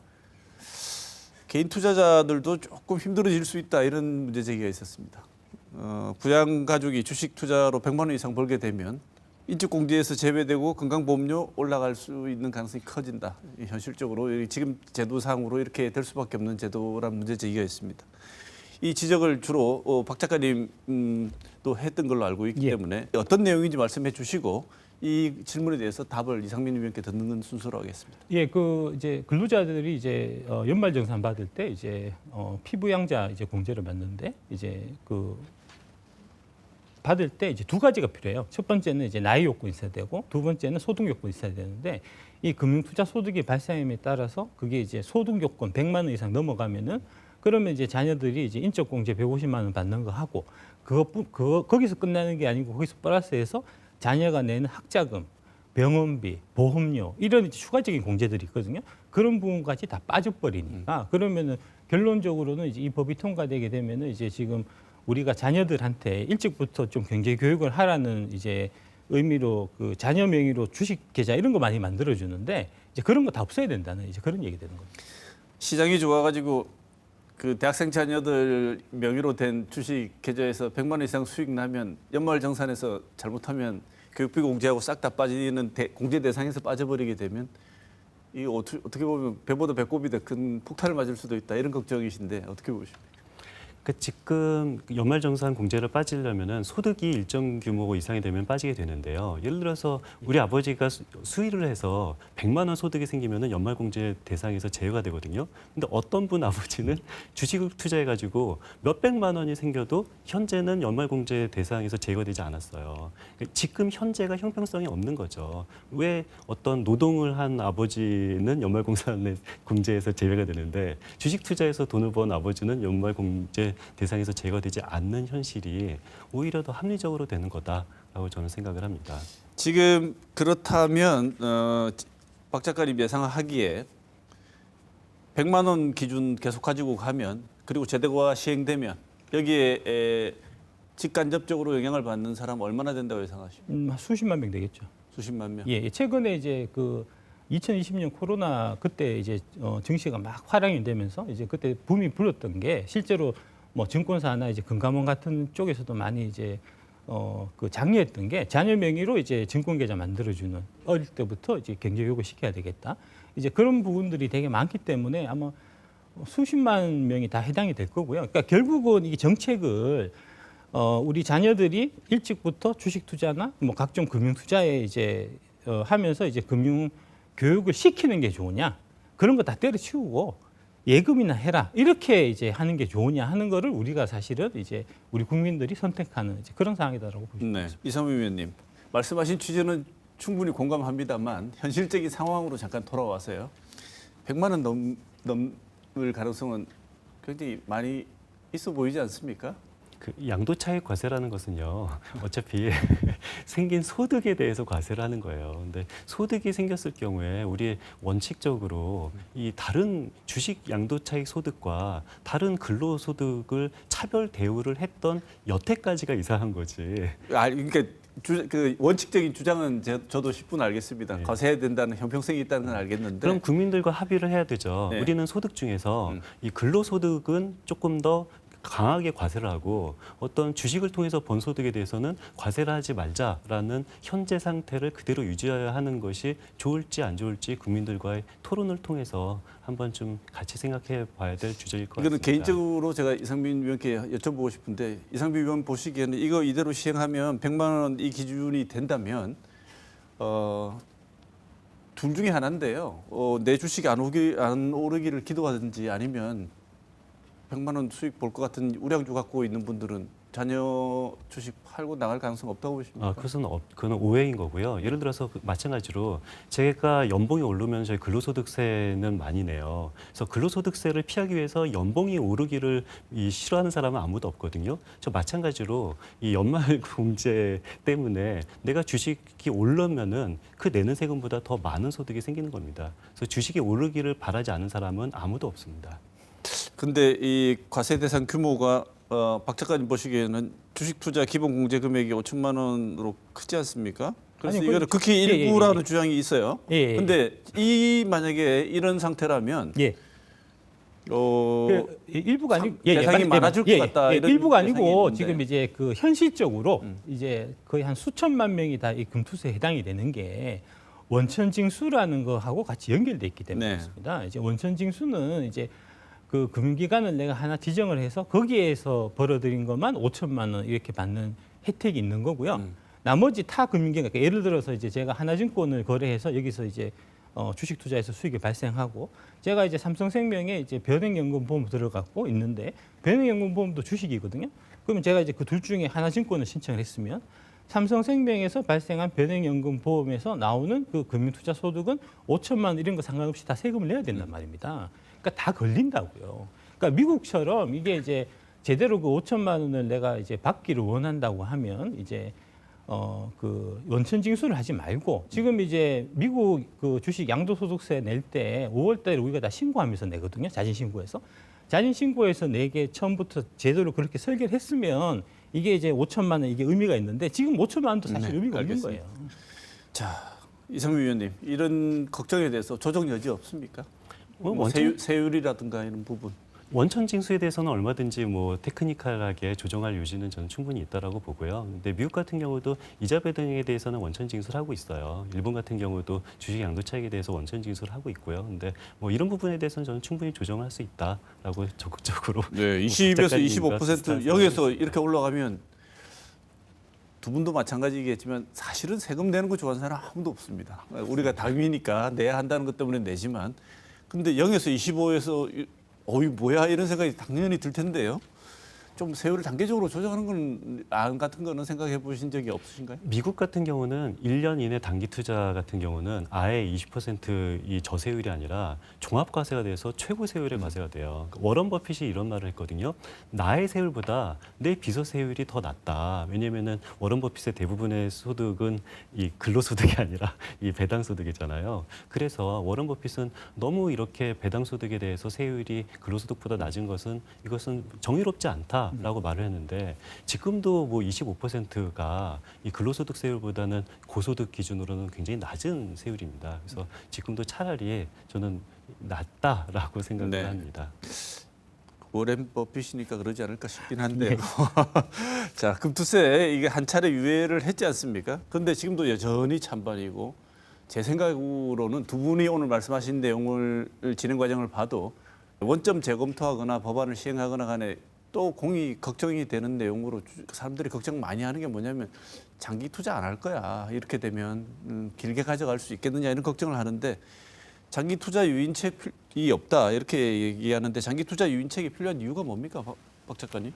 개인 투자자들도 조금 힘들어질 수 있다 이런 문제 제기가 있었습니다. 부양 가족이 주식 투자로 100만 원 이상 벌게 되면 인적공제에서 제외되고 건강보험료 올라갈 수 있는 가능성이 커진다. 현실적으로 지금 제도상으로 이렇게 될 수밖에 없는 제도란 문제 제기가 있습니다. 이 지적을 주로 박 작가님도 했던 걸로 알고 있기 때문에 어떤 내용인지 말씀해 주시고 이 질문에 대해서 답을 이상민 위원께 듣는 순서로 하겠습니다. 예, 그 이제 근로자들이 이제 연말정산 받을 때 이제 피부양자 이제 공제를 받는데 이제 그 받을 때 이제 2가지가 필요해요. 첫 번째는 이제 나이 요건이 있어야 되고 두 번째는 소득 요건이 있어야 되는데 이 금융투자 소득이 발생함에 따라서 그게 이제 소득 요건 100만 원 이상 넘어가면은 그러면 이제 자녀들이 이제 인적 공제 150만 원 받는 거 하고 거기서 끝나는 게 아니고 거기서 플러스해서 자녀가 내는 학자금, 병원비, 보험료 이런 추가적인 공제들이 있거든요. 그런 부분까지 다 빠져버리니까 그러면은 결론적으로는 이제 이 법이 통과되게 되면은 이제 지금 우리가 자녀들한테 일찍부터 좀 경제 교육을 하라는 이제 의미로 그 자녀 명의로 주식 계좌 이런 거 많이 만들어 주는데 이제 그런 거 다 없어야 된다는 이제 그런 얘기 되는 겁니다. 시장이 좋아가지고 그 대학생 자녀들 명의로 된 주식 계좌에서 100만 원 이상 수익 나면 연말정산에서 잘못하면 교육비 공제하고 싹 다 빠지는 공제 대상에서 빠져버리게 되면 이 어떻게 보면 배보다 배꼽이 더 큰 폭탄을 맞을 수도 있다 이런 걱정이신데 어떻게 보십니까? 그 지금 연말정산 공제를 빠지려면은 소득이 일정 규모 이상이 되면 빠지게 되는데요. 예를 들어서 우리 아버지가 수의를 해서 100만 원 소득이 생기면은 연말공제 대상에서 제외가 되거든요. 근데 어떤 분 아버지는 주식을 투자해가지고 몇백만 원이 생겨도 현재는 연말공제 대상에서 제외가 되지 않았어요. 지금 현재가 형평성이 없는 거죠. 왜 어떤 노동을 한 아버지는 연말공제에서 제외가 되는데 주식 투자해서 돈을 번 아버지는 연말공제 대상에서 제거되지 않는 현실이 오히려 더 합리적으로 되는 거다라고 저는 생각을 합니다. 지금 그렇다면 박 작가님 예상하기에 100만 원 기준 계속 가지고 가면 그리고 제도가 시행되면 여기에 직간접적으로 영향을 받는 사람 얼마나 된다고 예상하십니까? 수십만 명 되겠죠. 수십만 명. 예, 최근에 이제 그 2020년 코로나 그때 이제 증시가 막 화랑이 되면서 이제 그때 붐이 불었던 게 실제로 뭐 증권사나 이제 금감원 같은 쪽에서도 많이 이제 그 장려했던 게 자녀 명의로 이제 증권 계좌 만들어주는 어릴 때부터 이제 경제 교육을 시켜야 되겠다. 이제 그런 부분들이 되게 많기 때문에 아마 수십만 명이 다 해당이 될 거고요. 그러니까 결국은 이 정책을 우리 자녀들이 일찍부터 주식 투자나 뭐 각종 금융 투자에 이제 하면서 이제 금융 교육을 시키는 게 좋으냐 그런 거 다 때려치우고 예금이나 해라 이렇게 이제 하는 게 좋으냐 하는 거를 우리가 사실은 이제 우리 국민들이 선택하는 이제 그런 상황이다라고 보시면 네, 됩니다. 이상민 위원님 말씀하신 취지는 충분히 공감합니다만 현실적인 상황으로 잠깐 돌아와서요. 100만 원 넘을 가능성은 굉장히 많이 있어 보이지 않습니까? 그 양도차익 과세라는 것은요, 어차피 생긴 소득에 대해서 과세를 하는 거예요. 근데 소득이 생겼을 경우에 우리 원칙적으로 이 다른 주식 양도차익 소득과 다른 근로소득을 차별 대우를 했던 여태까지가 이상한 거지. 그러니까 그 원칙적인 주장은 저도 10분 알겠습니다. 네. 과세해야 된다는 형평성이 있다는 건 알겠는데. 그럼 국민들과 합의를 해야 되죠. 네. 우리는 소득 중에서 이 근로소득은 조금 더 강하게 과세를 하고 어떤 주식을 통해서 번 소득에 대해서는 과세를 하지 말자라는 현재 상태를 그대로 유지해야 하는 것이 좋을지 안 좋을지 국민들과의 토론을 통해서 한번 좀 같이 생각해 봐야 될 주제일 것 이거는 같습니다. 개인적으로 제가 이상민 위원께 여쭤보고 싶은데 이상민 위원 보시기에는 이거 이대로 시행하면 100만 원 이 기준이 된다면 둘 중에 하나인데요. 내 주식이 안 오르기를 기도하든지 아니면 100만 원 수익 볼 것 같은 우량주 갖고 있는 분들은 자녀 주식 팔고 나갈 가능성 없다고 보십니까? 그건 오해인 거고요. 예를 들어서 마찬가지로 제가 연봉이 오르면 저희 근로소득세는 많이 내요. 그래서 근로소득세를 피하기 위해서 연봉이 오르기를 싫어하는 사람은 아무도 없거든요. 저 마찬가지로 이 연말공제 때문에 내가 주식이 오르면은 그 내는 세금보다 더 많은 소득이 생기는 겁니다. 그래서 주식이 오르기를 바라지 않는 사람은 아무도 없습니다. 근데 이 과세 대상 규모가 박 작가님 보시기에는 주식 투자 기본 공제 금액이 5천만 원으로 크지 않습니까? 그래서 아니, 이거는 그- 극히 예, 예, 일부라는 예. 주장이 있어요. 예, 예. 근데 만약에 이런 상태라면 예. 일부가 아니고 대상이 많아질 것 같다, 이런 일부가 예상이 아니고 있는데. 지금 이제 그 현실적으로 이제 거의 한 수천만 명이 다 이 금투세에 해당이 되는 게 원천징수라는 거하고 같이 연결돼 있기 때문에 네. 그렇습니다. 이제 원천징수는 이제 그 금융기관을 내가 하나 지정을 해서 거기에서 벌어들인 것만 5천만 원 이렇게 받는 혜택이 있는 거고요. 나머지 타 금융기관, 그러니까 예를 들어서 이제 제가 하나증권을 거래해서 여기서 이제 주식 투자에서 수익이 발생하고 제가 이제 삼성생명에 이제 변액연금보험 들어갔고 있는데 변액연금보험도 주식이거든요. 그러면 제가 이제 그 둘 중에 하나증권을 신청을 했으면 삼성생명에서 발생한 변액연금보험에서 나오는 그 금융투자 소득은 5천만 원 이런 거 상관없이 다 세금을 내야 된단 말입니다. 그러니까 다 걸린다고요. 그러니까 미국처럼 이게 이제 제대로 그 5천만 원을 내가 이제 받기를 원한다고 하면 이제 그 원천징수를 하지 말고 지금 이제 미국 그 주식 양도소득세 낼 때 5월달에 우리가 다 신고하면서 내거든요. 자진신고해서. 자진신고해서 내게 처음부터 제대로 그렇게 설계를 했으면 이게 이제 5천만 원 이게 의미가 있는데 지금 5천만 원도 사실 네, 의미가 없는 알겠습니다. 거예요. 자, 이상민 위원님 이런 걱정에 대해서 조정 여지 없습니까? 뭐 세율이라든가 이런 부분. 원천징수에 대해서는 얼마든지 뭐 테크니컬하게 조정할 요지는 저는 충분히 있다라고 보고요. 근데 미국 같은 경우도 이자 배당에 대해서는 원천징수를 하고 있어요. 일본 같은 경우도 주식 양도 차익에 대해서 원천징수를 하고 있고요. 근데 뭐 이런 부분에 대해서는 저는 충분히 조정할 수 있다라고 적극적으로 네, 20에서 작가님과 25% 비슷한 여기서 이렇게 올라가면 두 분도 마찬가지겠지만 사실은 세금 내는 거 좋아하는 사람 아무도 없습니다. 우리가 당위니까 내야 한다는 것 때문에 내지만 근데 0에서 25에서 어이 뭐야 이런 생각이 당연히 들 텐데요. 좀 세율을 단계적으로 조정하는 건 안 같은 거는 생각해 보신 적이 없으신가요? 미국 같은 경우는 1년 이내 단기 투자 같은 경우는 아예 20%이 저세율이 아니라 종합과세가 돼서 최고 세율의 과세가 돼요. 워런 버핏이 이런 말을 했거든요. 나의 세율보다 내 비서세율이 더 낮다. 왜냐하면은 워런 버핏의 대부분의 소득은 이 근로소득이 아니라 이 배당소득이잖아요. 그래서 워런 버핏은 너무 이렇게 배당소득에 대해서 세율이 근로소득보다 낮은 것은 이것은 정의롭지 않다라고 말을 했는데 지금도 뭐 25%가 이 근로소득세율보다는 고소득 기준으로는 굉장히 낮은 세율입니다. 그래서 지금도 차라리 저는 낮다라고 생각을 네. 합니다. 워렌 버핏이니까 그러지 않을까 싶긴 한데요. 자, 금투세 이게 한 차례 유예를 했지 않습니까? 그런데 지금도 여전히 찬반이고 제 생각으로는 두 분이 오늘 말씀하신 내용을 진행 과정을 봐도 원점 재검토하거나 법안을 시행하거나 간에 또 공이 걱정이 되는 내용으로 사람들이 걱정 많이 하는 게 뭐냐면 장기 투자 안 할 거야. 이렇게 되면 길게 가져갈 수 있겠느냐 이런 걱정을 하는데 장기 투자 유인책이 없다 이렇게 얘기하는데 장기 투자 유인책이 필요한 이유가 뭡니까, 박 작가님?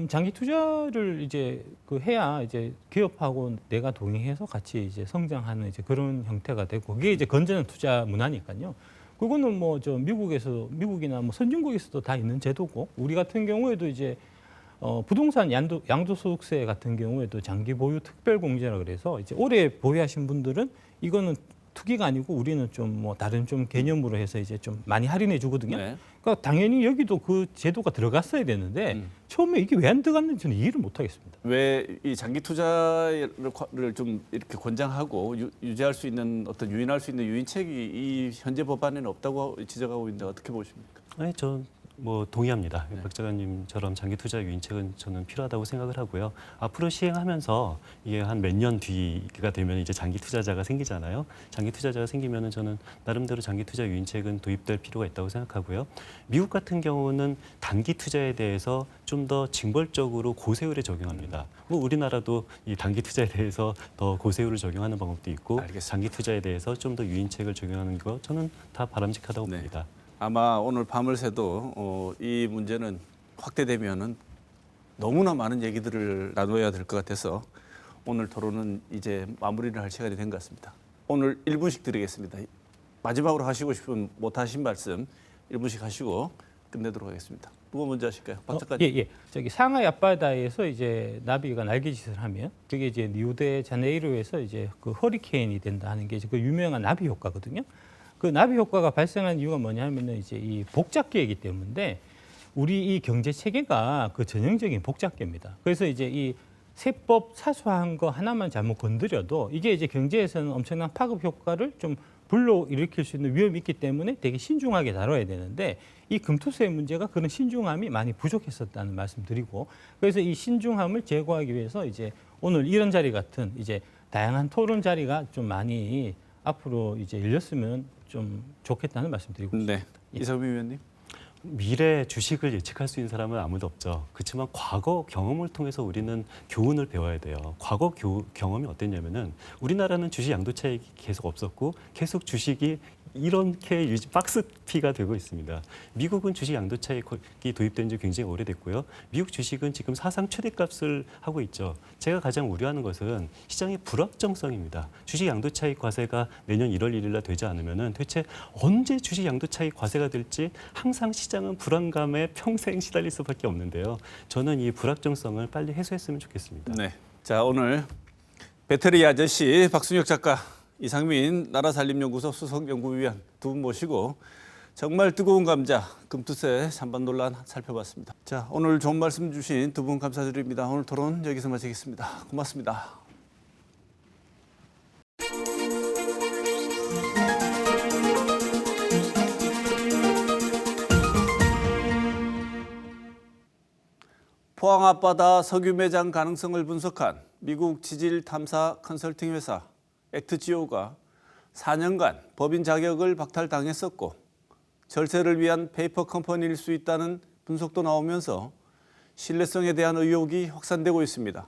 장기 투자를 이제 그 해야 이제 기업하고 내가 동행해서 같이 이제 성장하는 이제 그런 형태가 되고 그게 이제 건전한 투자 문화니까요. 그거는 뭐 저 미국이나 뭐 선진국에서도 다 있는 제도고 우리 같은 경우에도 이제 부동산 양도소득세 같은 경우에도 장기 보유 특별공제라 그래서 이제 오래 보유하신 분들은 이거는 투기가 아니고 우리는 좀 뭐 다른 좀 개념으로 해서 이제 좀 많이 할인해 주거든요. 네. 그러니까 당연히 여기도 그 제도가 들어갔어야 되는데 처음에 이게 왜 안 들어갔는지 저는 이해를 못 하겠습니다. 왜 이 장기 투자를 좀 이렇게 권장하고 유지할 수 있는 어떤 유인할 수 있는 유인책이 이 현재 법안에는 없다고 지적하고 있는데 어떻게 보십니까? 아니, 전 뭐 동의합니다. 박 작가님처럼 장기 투자 유인책은 저는 필요하다고 생각을 하고요. 앞으로 시행하면서 이게 한 몇 년 뒤가 되면 이제 장기 투자자가 생기잖아요. 장기 투자자가 생기면은 저는 나름대로 장기 투자 유인책은 도입될 필요가 있다고 생각하고요. 미국 같은 경우는 단기 투자에 대해서 좀 더 징벌적으로 고세율에 적용합니다. 뭐 우리나라도 이 단기 투자에 대해서 더 고세율을 적용하는 방법도 있고 알겠습니다. 장기 투자에 대해서 좀 더 유인책을 적용하는 거 저는 다 바람직하다고 네. 봅니다. 아마 오늘 밤을 새도 이 문제는 확대되면은 너무나 많은 얘기들을 나눠야 될 것 같아서 오늘 토론은 이제 마무리를 할 시간이 된 것 같습니다. 오늘 1분씩 드리겠습니다. 마지막으로 하시고 싶은 못하신 말씀 1분씩 하시고 끝내도록 하겠습니다. 누가 먼저 하실까요? 박 작가님. 예. 저기 상하이 앞바다에서 이제 나비가 날개짓을 하면 그게 이제 리우데자네이루에서 이제 그 허리케인이 된다 하는 게 그 유명한 나비 효과거든요. 그 나비 효과가 발생한 이유가 뭐냐면은 이제 이 복잡계이기 때문에 우리 이 경제 체계가 그 전형적인 복잡계입니다. 그래서 이제 이 세법 사소한 거 하나만 잘못 건드려도 이게 이제 경제에서는 엄청난 파급 효과를 좀 불러일으킬 수 있는 위험이 있기 때문에 되게 신중하게 다뤄야 되는데 이 금투세 문제가 그런 신중함이 많이 부족했었다는 말씀드리고 그래서 이 신중함을 제고하기 위해서 이제 오늘 이런 자리 같은 이제 다양한 토론 자리가 좀 많이 앞으로 이제 열렸으면 좀 좋겠다는 말씀드리고 있습니다. 네. 이상민 위원님. 미래 주식을 예측할 수 있는 사람은 아무도 없죠. 그렇지만 과거 경험을 통해서 우리는 교훈을 배워야 돼요. 과거 경험이 어땠냐면은 우리나라는 주식 양도 차익이 계속 없었고 계속 주식이 이렇게 박스피가 되고 있습니다. 미국은 주식 양도 차익이 도입된 지 굉장히 오래됐고요. 미국 주식은 지금 사상 최대값을 하고 있죠. 제가 가장 우려하는 것은 시장의 불확정성입니다. 주식 양도 차익 과세가 내년 1월 1일 날 되지 않으면은 대체 언제 주식 양도 차익 과세가 될지 항상 시장은 불안감에 평생 시달릴 수밖에 없는데요. 저는 이 불확정성을 빨리 해소했으면 좋겠습니다. 네. 자, 오늘 배터리 아저씨 박순혁 작가, 이상민 나라살림연구소 수석연구위원 두 분 모시고 정말 뜨거운 감자 금투세 찬반 논란 살펴봤습니다. 자, 오늘 좋은 말씀 주신 두 분 감사드립니다. 오늘 토론 여기서 마치겠습니다. 고맙습니다. 포항 앞바다 석유 매장 가능성을 분석한 미국 지질 탐사 컨설팅 회사 액트지오가 4년간 법인 자격을 박탈당했었고 절세를 위한 페이퍼 컴퍼니일 수 있다는 분석도 나오면서 신뢰성에 대한 의혹이 확산되고 있습니다.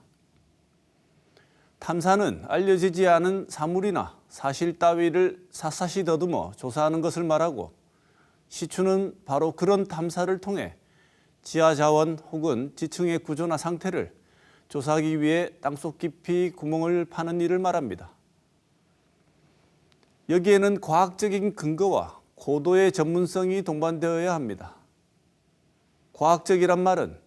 탐사는 알려지지 않은 사물이나 사실 따위를 샅샅이 더듬어 조사하는 것을 말하고 시추는 바로 그런 탐사를 통해 지하 자원 혹은 지층의 구조나 상태를 조사하기 위해 땅속 깊이 구멍을 파는 일을 말합니다. 여기에는 과학적인 근거와 고도의 전문성이 동반되어야 합니다. 과학적이란 말은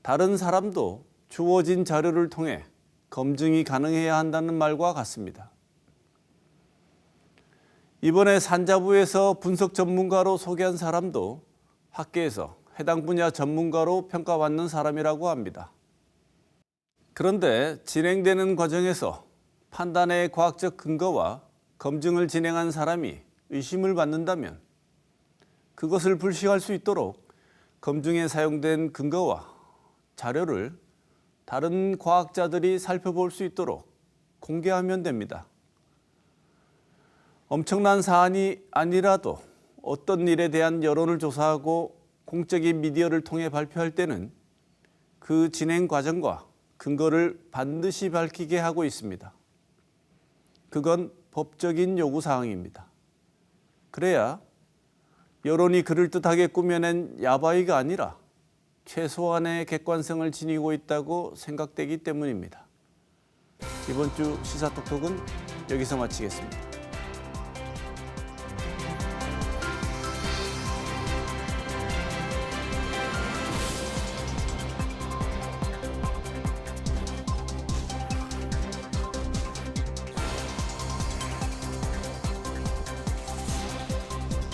다른 사람도 주어진 자료를 통해 검증이 가능해야 한다는 말과 같습니다. 이번에 산자부에서 분석 전문가로 소개한 사람도 학계에서 해당 분야 전문가로 평가받는 사람이라고 합니다. 그런데 진행되는 과정에서 판단의 과학적 근거와 검증을 진행한 사람이 의심을 받는다면 그것을 불식할 수 있도록 검증에 사용된 근거와 자료를 다른 과학자들이 살펴볼 수 있도록 공개하면 됩니다. 엄청난 사안이 아니라도 어떤 일에 대한 여론을 조사하고 공적인 미디어를 통해 발표할 때는 그 진행 과정과 근거를 반드시 밝히게 하고 있습니다. 그건 법적인 요구사항입니다. 그래야 여론이 그럴듯하게 꾸며낸 야바이가 아니라 최소한의 객관성을 지니고 있다고 생각되기 때문입니다. 이번 주 시사톡톡은 여기서 마치겠습니다.